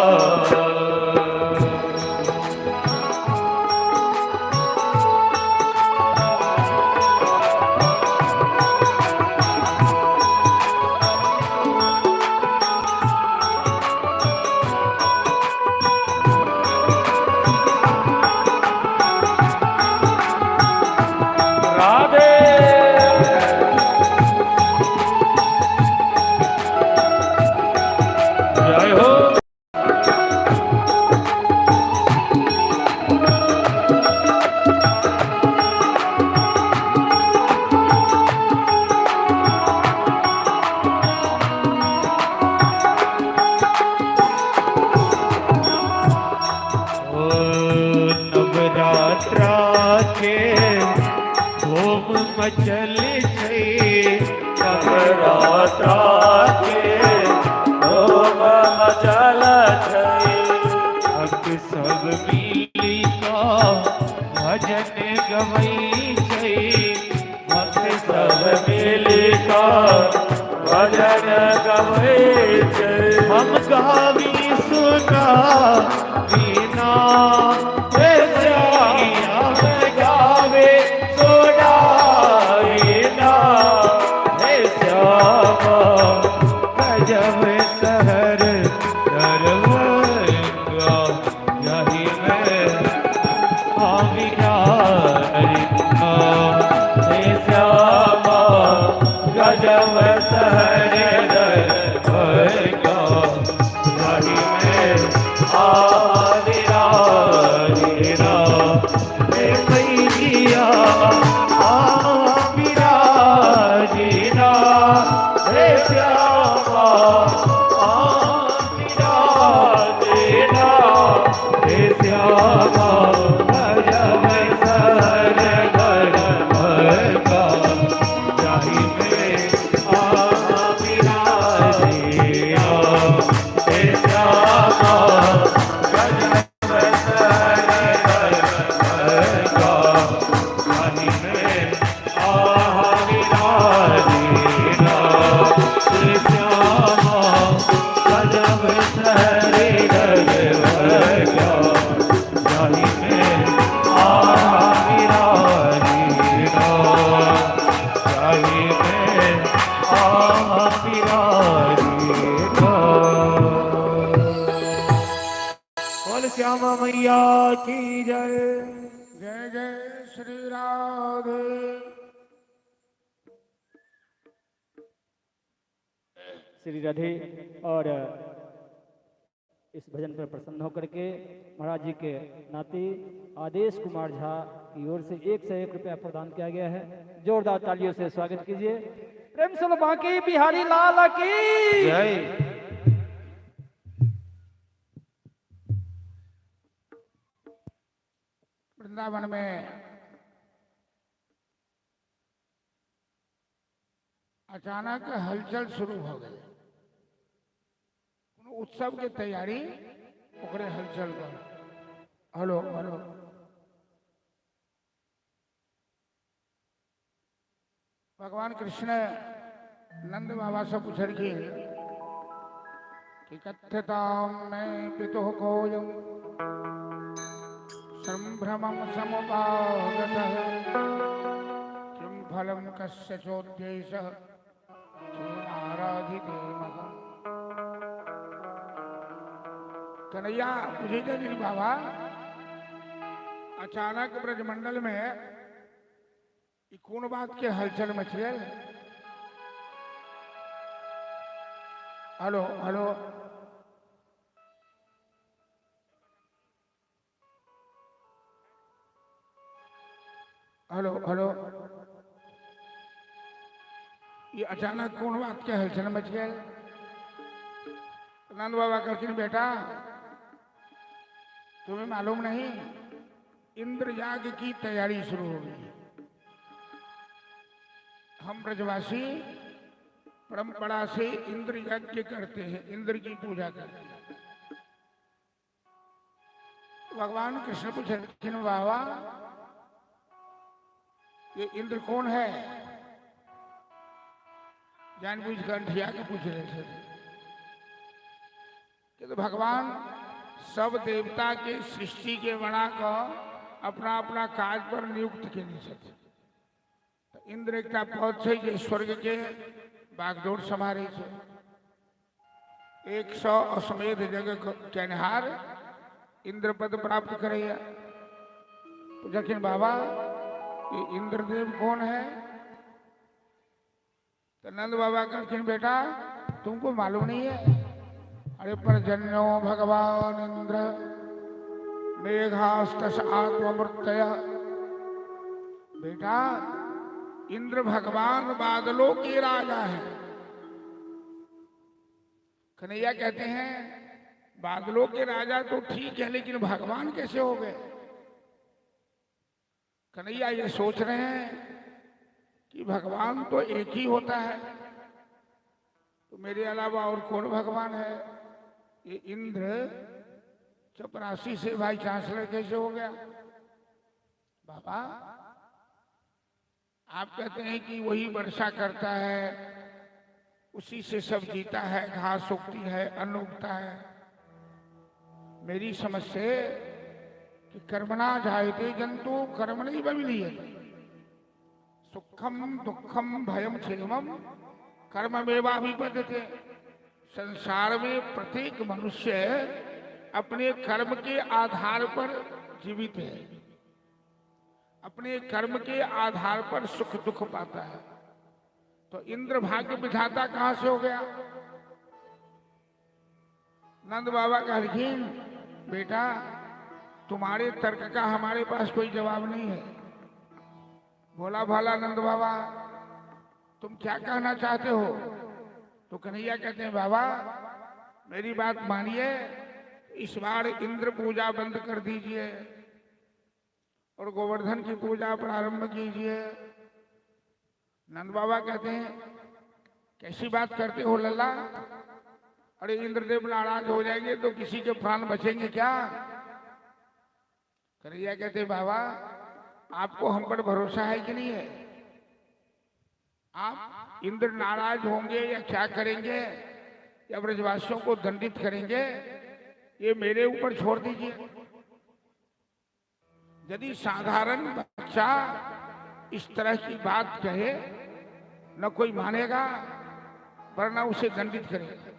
राधे जय हो नवरात्रा के धूम मचल छै नवरात्रा के धूम मचल छै भक्त सब मिली का भजन गवई छै भक्त सब मिली का भजन गवई छै हम गावी सुना वीणा हे श्यामा गावे सोना वीणा हे श्यामा गजब सहर दरवंगा जाहि में वीणा रीना हे श्यामा गजब सहर दरवंगा जाहि में वीणा रीना हे मैया वीणा रीना हे श्यामा वीणा रीना हे श्यामा गजब सहर धर्मका जाहि में वीणा रीना हे श्यामा गजब सहर धर्मका जाहि में वीणा रीना बिरारी का। बोल श्यामा मैया की जय। जय जय श्री राधे। श्री राधे। और इस भजन पर प्रसन्न होकर के महाराज जी के नाती आदेश कुमार झा की ओर से 1 से 1 रुपया प्रदान किया गया है। जोरदार तालियों से स्वागत कीजिए। प्रेम से बांके बिहारी लाल की जय। वृंदावन में अचानक हलचल शुरू हो गई। उत्सव की तैयारी ओकरे हलचल कर। Hello hello. भगवान कृष्ण नंद बाबा से पूछल कि कथ्यताम में पितुः कोयम संभ्रमं समुपागतः किं फलं कस्य चोद्देशः आराधिते महम्। कन्हैया पूछेगा जी बाबा, अचानक ब्रजमंडल में कौन बात के हलचल मची है? Hello hello. Hello hello. ये अचानक कौन बात के हलचल मच गए? नंद बाबा कहते बेटा तुम्हें मालूम नहीं, इंद्र याग की तैयारी शुरू हो गई। हम ब्रजवासी परंपरा से इंद्र यज्ञ करते हैं, इंद्र की पूजा करते हैं। भगवान कृष्ण पूछे बाबा ये इंद्र कौन है? जानबूझ कर अंठिया के पूछ रहे थे कि तो भगवान सब देवता के सृष्टि के बना को अपना अपना काज पर नियुक्त के नहीं सकते। तो इंद्र एक पद है जो स्वर्ग के बागडोर समारे छे। 100 अश्वमेध जग कहनहार इंद्र पद प्राप्त करे। जखिन बाबा ये इंद्रदेव कौन है? तो नंद बाबा कहते बेटा तुमको मालूम नहीं है? अरे पर्जन्यो भगवान इंद्र मेघास्तस आत्ममूर्तय। बेटा इंद्र भगवान बादलों के राजा है। कन्हैया कहते हैं बादलों के राजा तो ठीक है, लेकिन भगवान कैसे हो गए? कन्हैया ये सोच रहे हैं कि भगवान तो एक ही होता है, तो मेरे अलावा और कौन भगवान है? ये इंद्र 84 से भाई चांसलर कैसे हो गया? बाबा आप कहते हैं कि वही वर्षा करता है, उसी से सब जीता है, घास उगती है, अन्न उगता है। मेरी समझ से कि कर्मणा जायते जंतु कर्म नहीं बमिलिए सुखम दुखम भयम क्षेमम कर्ममेवाभिपद्यते। संसार में प्रत्येक मनुष्य अपने कर्म के आधार पर जीवित है, अपने कर्म के आधार पर सुख दुख पाता है। तो इंद्र भाग्य विधाता कहां से हो गया? नंद बाबा कहलखिन बेटा तुम्हारे तर्क का हमारे पास कोई जवाब नहीं है। भोला भाला नंद बाबा तुम क्या कहना चाहते हो? तो कन्हैया कहते हैं बाबा मेरी बात मानिए, इस बार इंद्र पूजा बंद कर दीजिए और गोवर्धन की पूजा प्रारंभ कीजिए। नंद बाबा कहते हैं कैसी बात करते हो लल्ला? अरे इंद्रदेव नाराज हो जाएंगे तो किसी के प्राण बचेंगे क्या? कन्हैया कहते बाबा आपको हम पर भरोसा है कि नहीं है? आप इंद्र नाराज होंगे या क्या करेंगे या ब्रजवासियों को दंडित करेंगे, ये मेरे ऊपर छोड़ दीजिए। यदि साधारण बच्चा इस तरह की बात कहे, न कोई मानेगा वरना उसे दंडित करेगा।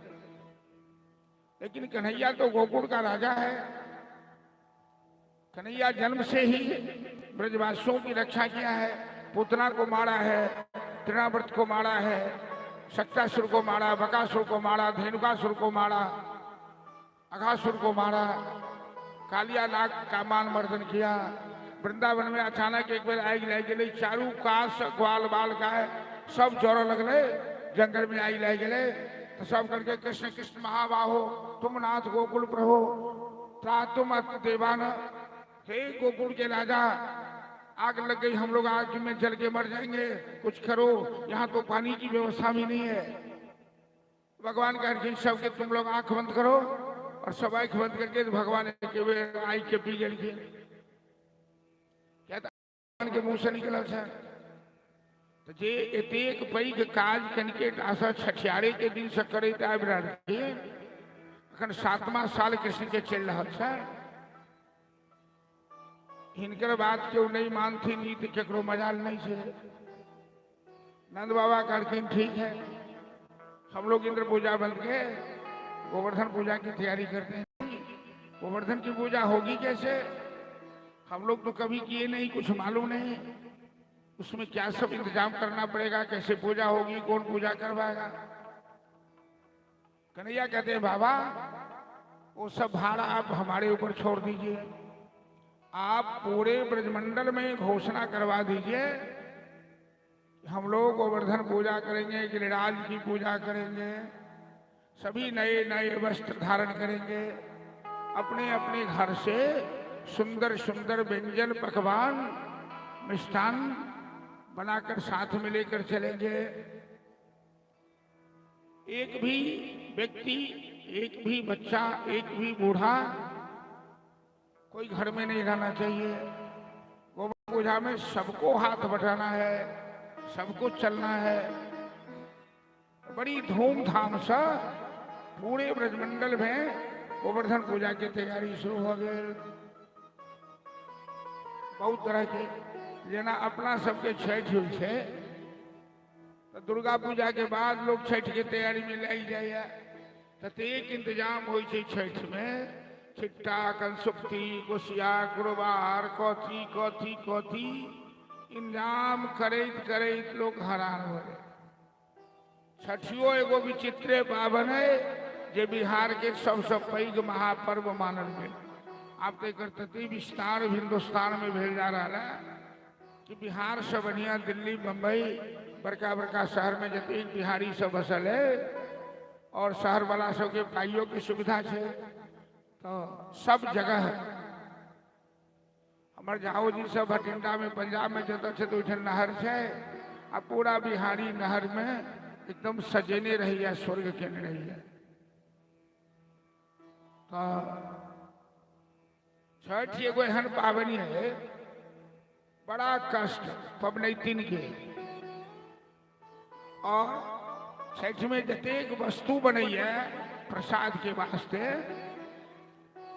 लेकिन कन्हैया तो गोकुल का राजा है। कन्हैया जन्म से ही ब्रजवासियों की रक्षा किया है। पूतना को मारा है, तृणाव्रत को मारा है, शक्तासुर को मारा, बकासुर को मारा, धेनुकासुर को मारा, अघासुर को मारा, कालिया नाग का मान मर्दन किया। वृंदावन में अचानक एक बार आग लग गई, चारू काश ग्वाल बाल का है सब जोर लगले, जंगल में आग लग गए तो सब करके कृष्ण कृष्ण महाबाहो तुम नाथ गोकुल प्रभु तुम देवान, हे गोकुल के राजा आग लग गई, हम लोग आग में जल के मर जाएंगे, कुछ करो, यहाँ तो पानी की व्यवस्था भी नहीं है। भगवान का सबके तुम लोग आंख बंद करो, और सब आंख बंद करके तो भगवान के आई के पी जल के कहता के मुंह से निकला सर। तो जे एतेक पैघ काज कनिके आशा छठियारे के दिन से करैत आबि रहल छी, अखन 7वां साल कृष्ण के चल रहा है। हिनकर बात क्यों नहीं मानती, नहीं तो केकरो मजाल नहीं है। नंद बाबा कहते ठीक है, हम लोग इंद्र पूजा बंद के गोवर्धन पूजा की तैयारी करते हैं। गोवर्धन की पूजा होगी कैसे, हम लोग तो कभी किए नहीं, कुछ मालूम नहीं, उसमें क्या सब इंतजाम करना पड़ेगा, कैसे पूजा होगी, कौन पूजा करवाएगा। कन्हैया कहते हैं बाबा वो सब भाड़ा आप हमारे ऊपर छोड़ दीजिए, आप पूरे ब्रजमंडल में घोषणा करवा दीजिए हम लोग गोवर्धन पूजा करेंगे, गिरिराज की पूजा करेंगे, सभी नए नए वस्त्र धारण करेंगे, अपने अपने घर से सुंदर सुंदर व्यंजन पकवान मिष्ठान बनाकर साथ में लेकर चलेंगे। एक भी व्यक्ति, एक भी बच्चा, एक भी बूढ़ा कोई घर में नहीं रहना चाहिए। गोवर्धन पूजा में सबको हाथ बटाना है, सबको चलना है। बड़ी धूमधाम से पूरे ब्रजमंडल में गोवर्धन पूजा की तैयारी शुरू हो गई। बहुत तरह के जेना अपना सबके छठ हुई है, तो दुर्गा पूजा के बाद लोग छठ की तैयारी में लग जाए। ततेक इंतजाम हो छठ में, छिट्टा, कंसुक्ति, कुशिया, गुरुवार, कथी कथी कथी इंतजाम करैत करैत लोग हैरान हो गए। छठियो एगो विचित्र पावन है जे बिहार के सबसे पैघ महापर्व मानल गए। आप तो तती विस्तार हिंदुस्तान में भेल जा रहा है कि बिहार से बढ़िया दिल्ली, बम्बई, बड़का बड़का शहर में जतेक बिहारी सब बसल है और शहर वाला सबके पाइयों की सुविधा है, तो सब जगह हमार जाओ जी सब भटिंडा में पंजाब में जत है तो नहर है, आ पूरा बिहारी नहर में एकदम सजेने रही है, स्वर्ग के रही है। तो छठ एगो एहन पावनी है, बड़ा कष्ट पबनैतिन के, और छठ में जतेक वस्तु बनई है प्रसाद के वास्ते,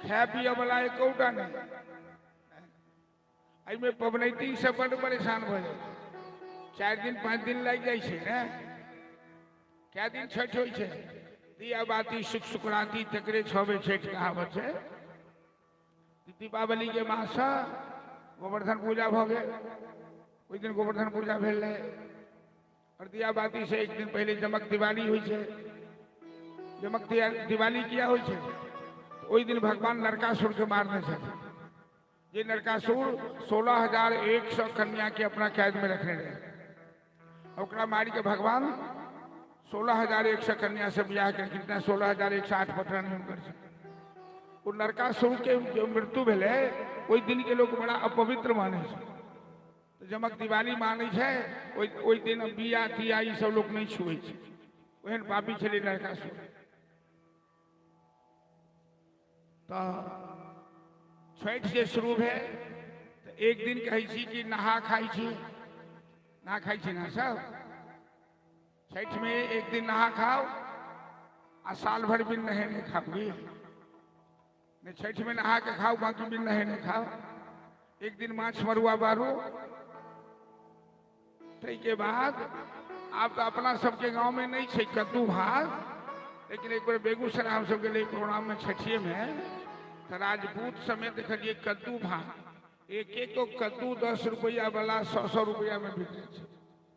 खाए पिए वाला एकौटा नहीं। में पबनैतिन से बड़ परेशान हो जाए, 4 दिन 5 दिन लग जाए ने। क्या दिन छठ हो, दिया बाती सुख सुकराती तकरे 6 बजे छठ कहावत है। दीपावली के मास गोवर्धन पूजा भ गए, उस दिन गोवर्धन पूजा भेल रहे, और दिया बाती से 1 दिन पहले जमक दिवाली हुई है। जमक दिवाली किया हुई है, उस दिन भगवान नरकासुर के मारने से, ये नरकासुर 16,100 कन्या के अपना कैद में रखने रहे, और मारी के भगवान 16,100 कन्या से ब्याह कर, कितना 16,108 पत्र नहीं कर। वो नरकासुर के जो मृत्यु भेले वही दिन के लोग बड़ा अपवित्र माने, तो जमक दिवाली माने है, वही दिन बिया तिया ये सब लोग नहीं छुए, वहन पापी चले नरकासुर। तो छठ से शुरू है, तो एक दिन कही कि नहा खाई छी, ना खाई छी ना सब। छठ में एक दिन नहा खाओ, आ साल भर भी नहे खाओगी, नहीं छठ में नहा के खाओ, बाकी भी नहे खाओ। एक दिन माछ मरुआ बारू, के बाद आप तो अपना सबके गांव में नहीं छे कद्दू भात, लेकिन एक बार बेगूसराय हम सबके लिए प्रोग्राम में छठिए में तो राजपूत समेत देखिए कद्दू भात एक एक को कद्दू 10 रुपया वाला 100 रुपया में बिके छे।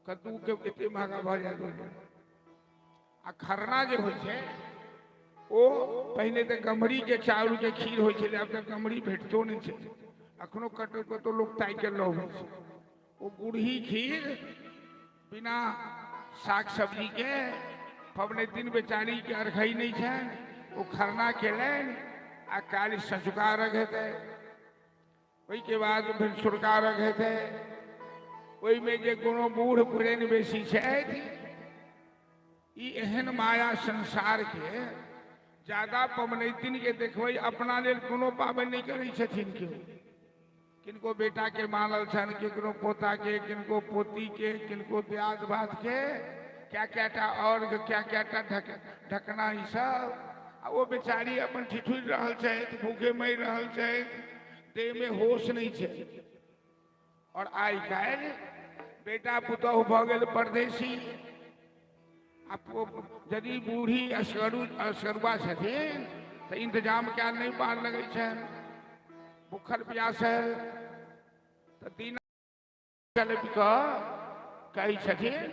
कद्दू के एते महंगा भ जाए। आ खरना जो हो ओ पहले तो गमरी के चाउर के खीर हो अब तक गमरी भेटतो नहीं छे। अखनो कटो कतो लोग ताई के लो वो गुड़ही खीर बिना साग सब्जी के पवने दिन बेचारी के अर्घई नहीं छे। वो खरना केलन आ काली संचुका रखे थे, वही के बाद फिर सुरका रखे थे। वही में जे कोनो बूढ़ पुरैन बेसी छे एहन माया संसार के ज्यादा पवनैतिन के देखबै अपना लेल कोनो पाबनि नहीं करै छथिन। केओ किनको बेटा के मानल छन, किनको पोता के, किनको पोती के, किनको ब्याज बात के, क्या क्या और क्या क्या ढकना ई सब। आ वो बेचारी अपन ठिठुर रहल छे, भूखे मर रहल छे, देह में होश नहीं छे। और आई काल बेटा पुतहु भ गेल परदेसी, यदि बूढ़ी असगरुआ छथिन तो इंतजाम क्या नहीं पार लगे छन। भूखल प्यासल तो दीना कही छथिन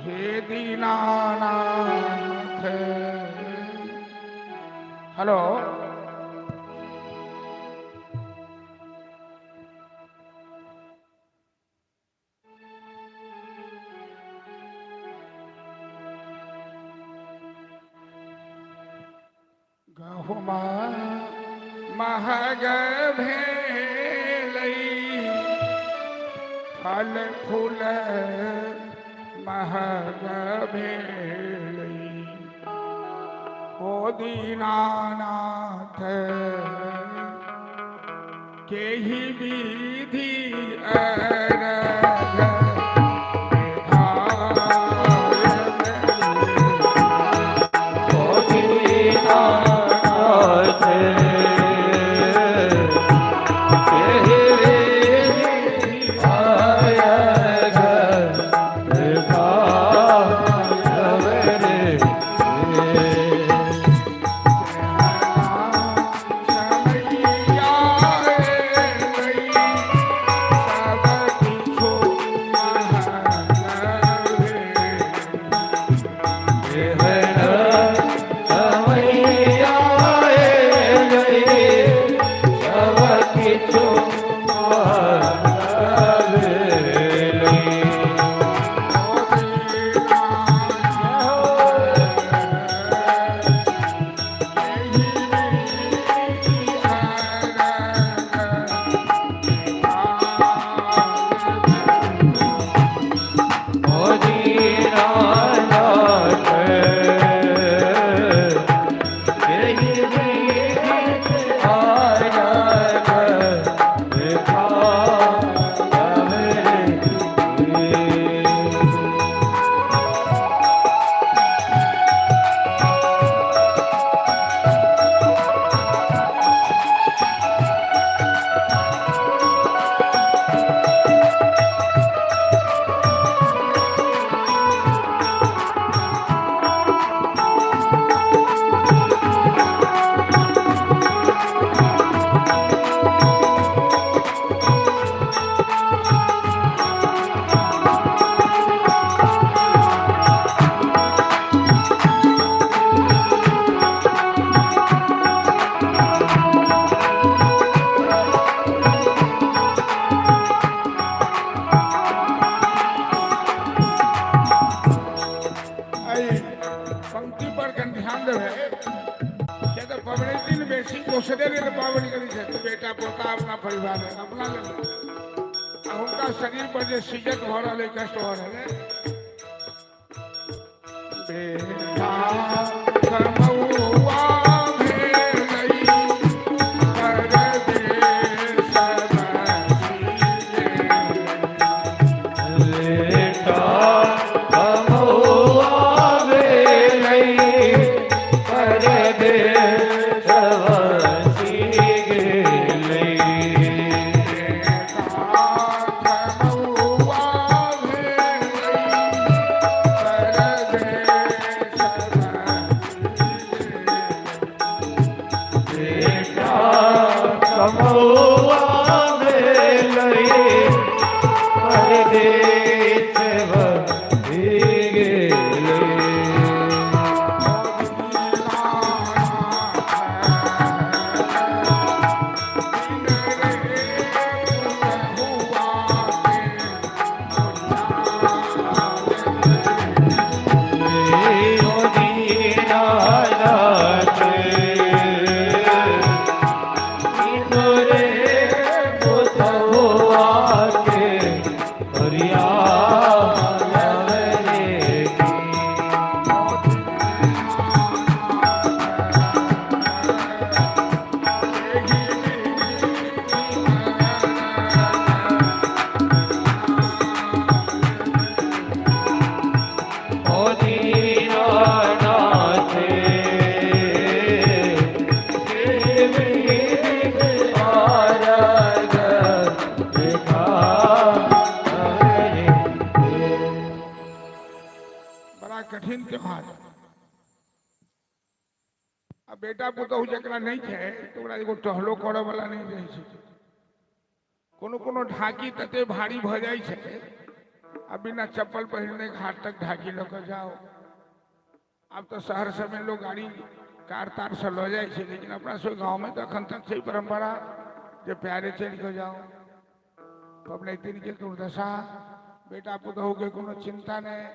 हे दीनानाथ। हेलो गहुमा महग भेलई फल फूल महग भेलई हो दीनानाथ के ही विधि बेटा पोता अपना परिवार है अपना उनका शरीर पर जो सिजत हो रहा है, कष्ट हो रहा है। बेटा कमौआ भेलई परदेस बेटा कमौआ भेलई परदेस देश भीगे कठिन त्योहार। अब बेटा पुतहु जकरा नहीं है तो एगो टहलो करे वाला नहीं रहे छै। कोनो कोनो ढाकी तते भारी भ जाय छै, अब बिना चप्पल पहनने घाट तक ढाकी लेकर जाओ। अब तो शहर सब में लोग गाड़ी कार तार से लो जाए छै, लेकिन अपना सब गांव में तो अखन तक से परंपरा जे प्यारे चल के जाओ। पबनैतिन के दुर्दशा, बेटा पुतहु के कोनो चिंता नहीं,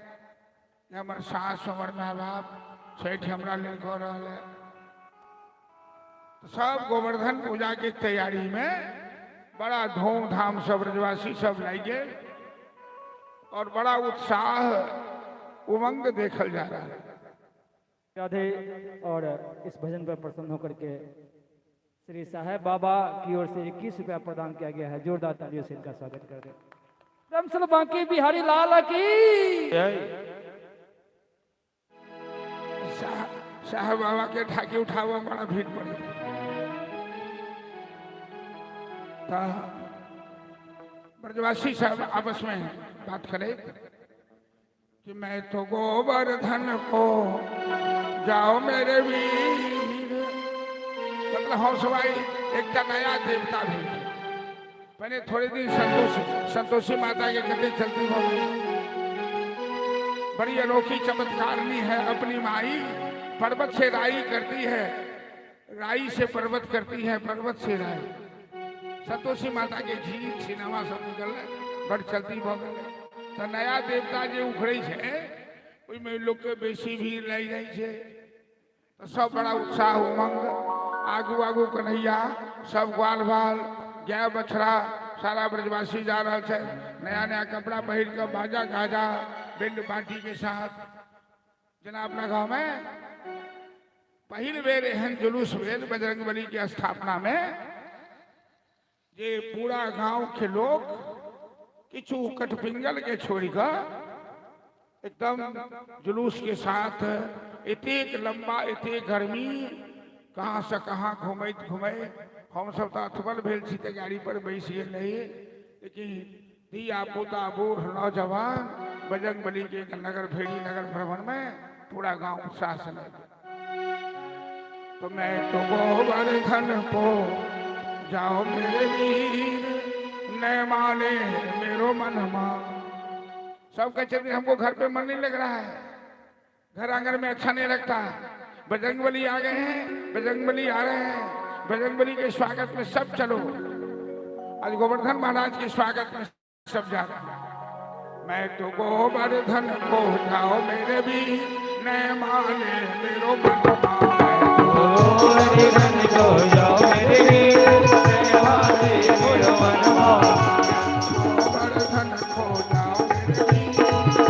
हमार सास हमार माँ बाप छठ हमरा ले कर रहा है। तो सब गोवर्धन पूजा की तैयारी में बड़ा धूमधाम सब ब्रजवासी सब लाइए और बड़ा उत्साह उमंग देखल जा रहा है। राधे। और इस भजन पर प्रसन्न होकर के श्री साहेब बाबा की ओर से 21 रुपया प्रदान किया गया है। जोरदार तालियों से इनका स्वागत कर दे। रामसल बांकी बिहारी लाल की साहब बाबा के ढाकी उठावा बड़ा भीड़ पड़ी। ब्रजवासी सब आपस में बात करे कि मैं तो गोवर्धन को जाओ मेरे वीर, मतलब हौसवाई एक नया देवता भी। पहले थोड़े दिन संतोषी माता के कथे चलती हो, बड़ी अनोखी चमत्कारनी है। अपनी माई पर्वत से राई करती है, राई से पर्वत करती है, पर्वत से राई। संतोषी माता के जीत सिनेमा सब निकल बड़ चलती भ गए। तो नया देवता जो उखड़े में लोग के बेसी भीड़ लग जाए। तो सब बड़ा उत्साह उमंग, आगू आगू कन्हैया सब ग्वाल बाल गाय बछड़ा सारा ब्रजवासी जा रहा है। नया नया कपड़ा पहन कर बाजा गाजा बिंद बाटी के साथ। जना अपना गांव में पहल बेर एहन जुलूस भेल बजरंगबली की स्थापना में, जे पूरा गांव के लोग किछु कटपिंगल के छोड़ कर एकदम जुलूस के साथ इतने लंबा इतने गर्मी कहाँ से कहाँ घूमत घूमे हम सब तो अथबल भेल छी ते गाड़ी पर बैसिए नहीं, लेकिन दिया पोता बूढ़ नौजवान बजरंगबली के नगर भेड़ी नगर भ्रमण में पूरा गांव उत्साह से लगे। तो मैं तो गोवर्धन को जाओ मेरे वीर, न माने मेरो मन मान। सब कहते हैं हमको घर पे मन नहीं लग रहा है, घर आंगन में अच्छा नहीं लगता। बजरंगबली आ गए हैं, बजरंगबली आ रहे हैं, बजरंगबली के स्वागत में सब चलो। आज गोवर्धन महाराज के स्वागत में सब जा रहे हैं। मैं तो गोवर्धन को जाओ मेरे वीर, न माने मेरो मन मान। गोवर्धन को जाओ मेरे वीर, न माने मेरो मन मान। गोवर्धन को जाओ मेरे वीर,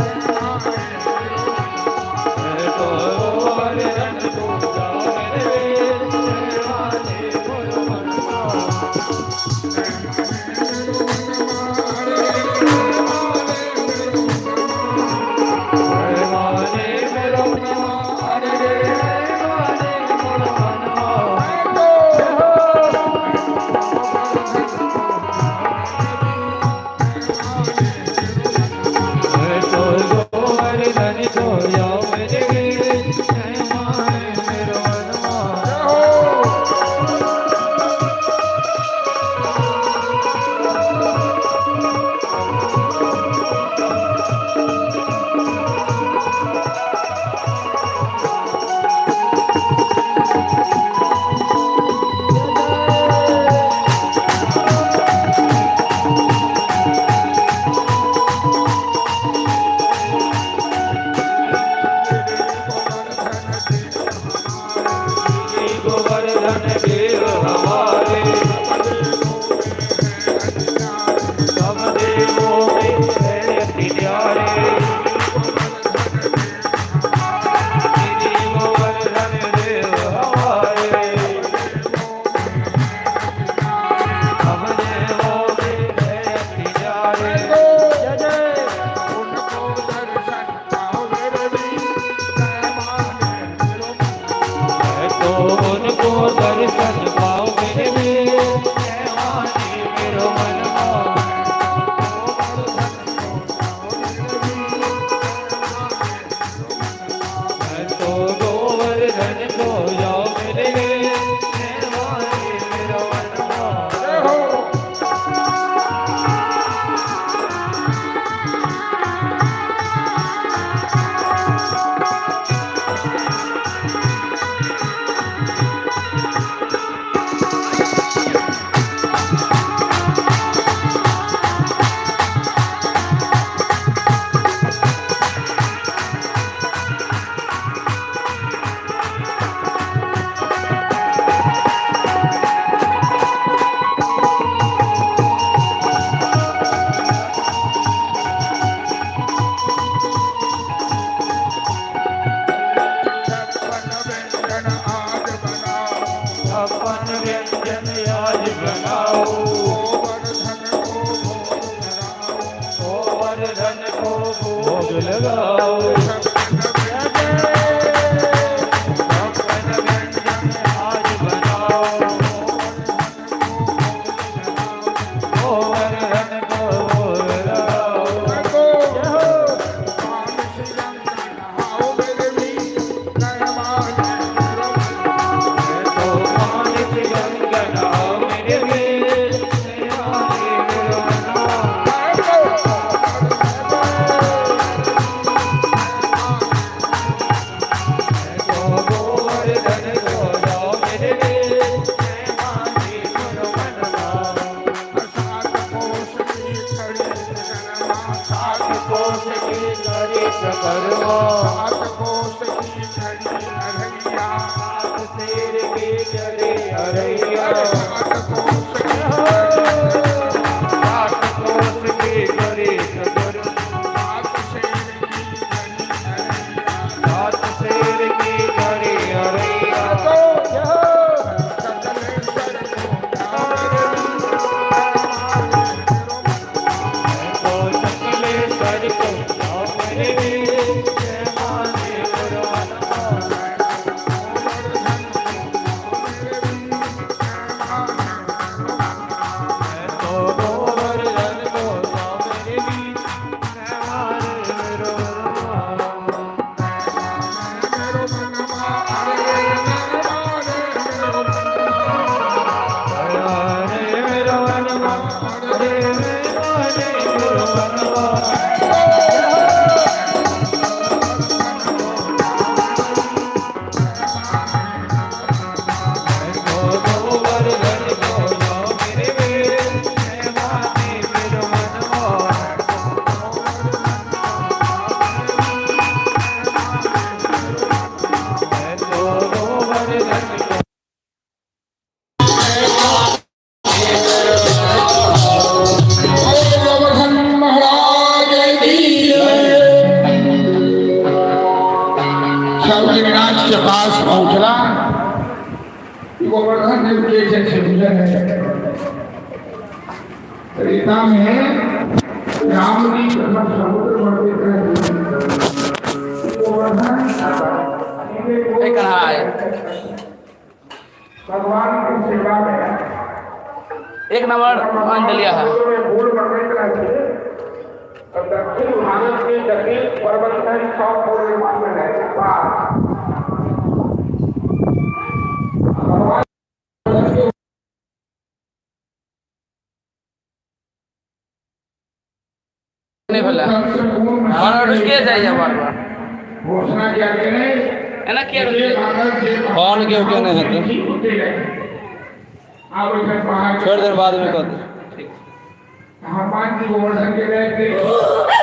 न माने मेरो मन मान। गोवर्धन को जाओ मेरे वीर, न माने मेरो मन मान। गोवर्धन को भोग लगाओ छप्पन व्यंजन आज बनाओ गोवर्धन को भोग लगाओ तो मानिस गंगनाओ मेरे वीर गिरिराज के पास पहुंचना गोवर्धन देव के जैसे गुजर है रीता में राम जी समुद्र गोवर्धन भगवान की सेवा में एक नंबर अंडलिया है दक्षिण भारत के दक्षिण प्रबंधन सौर निर्माण में रहने बाद नहीं भला और उसके जाइए बार-बार घोषणा किया गया है है ना क्या कौन के नहीं है तो थोड़ी देर बाद में कर हनुमान जी गोवर्धन के रहे थे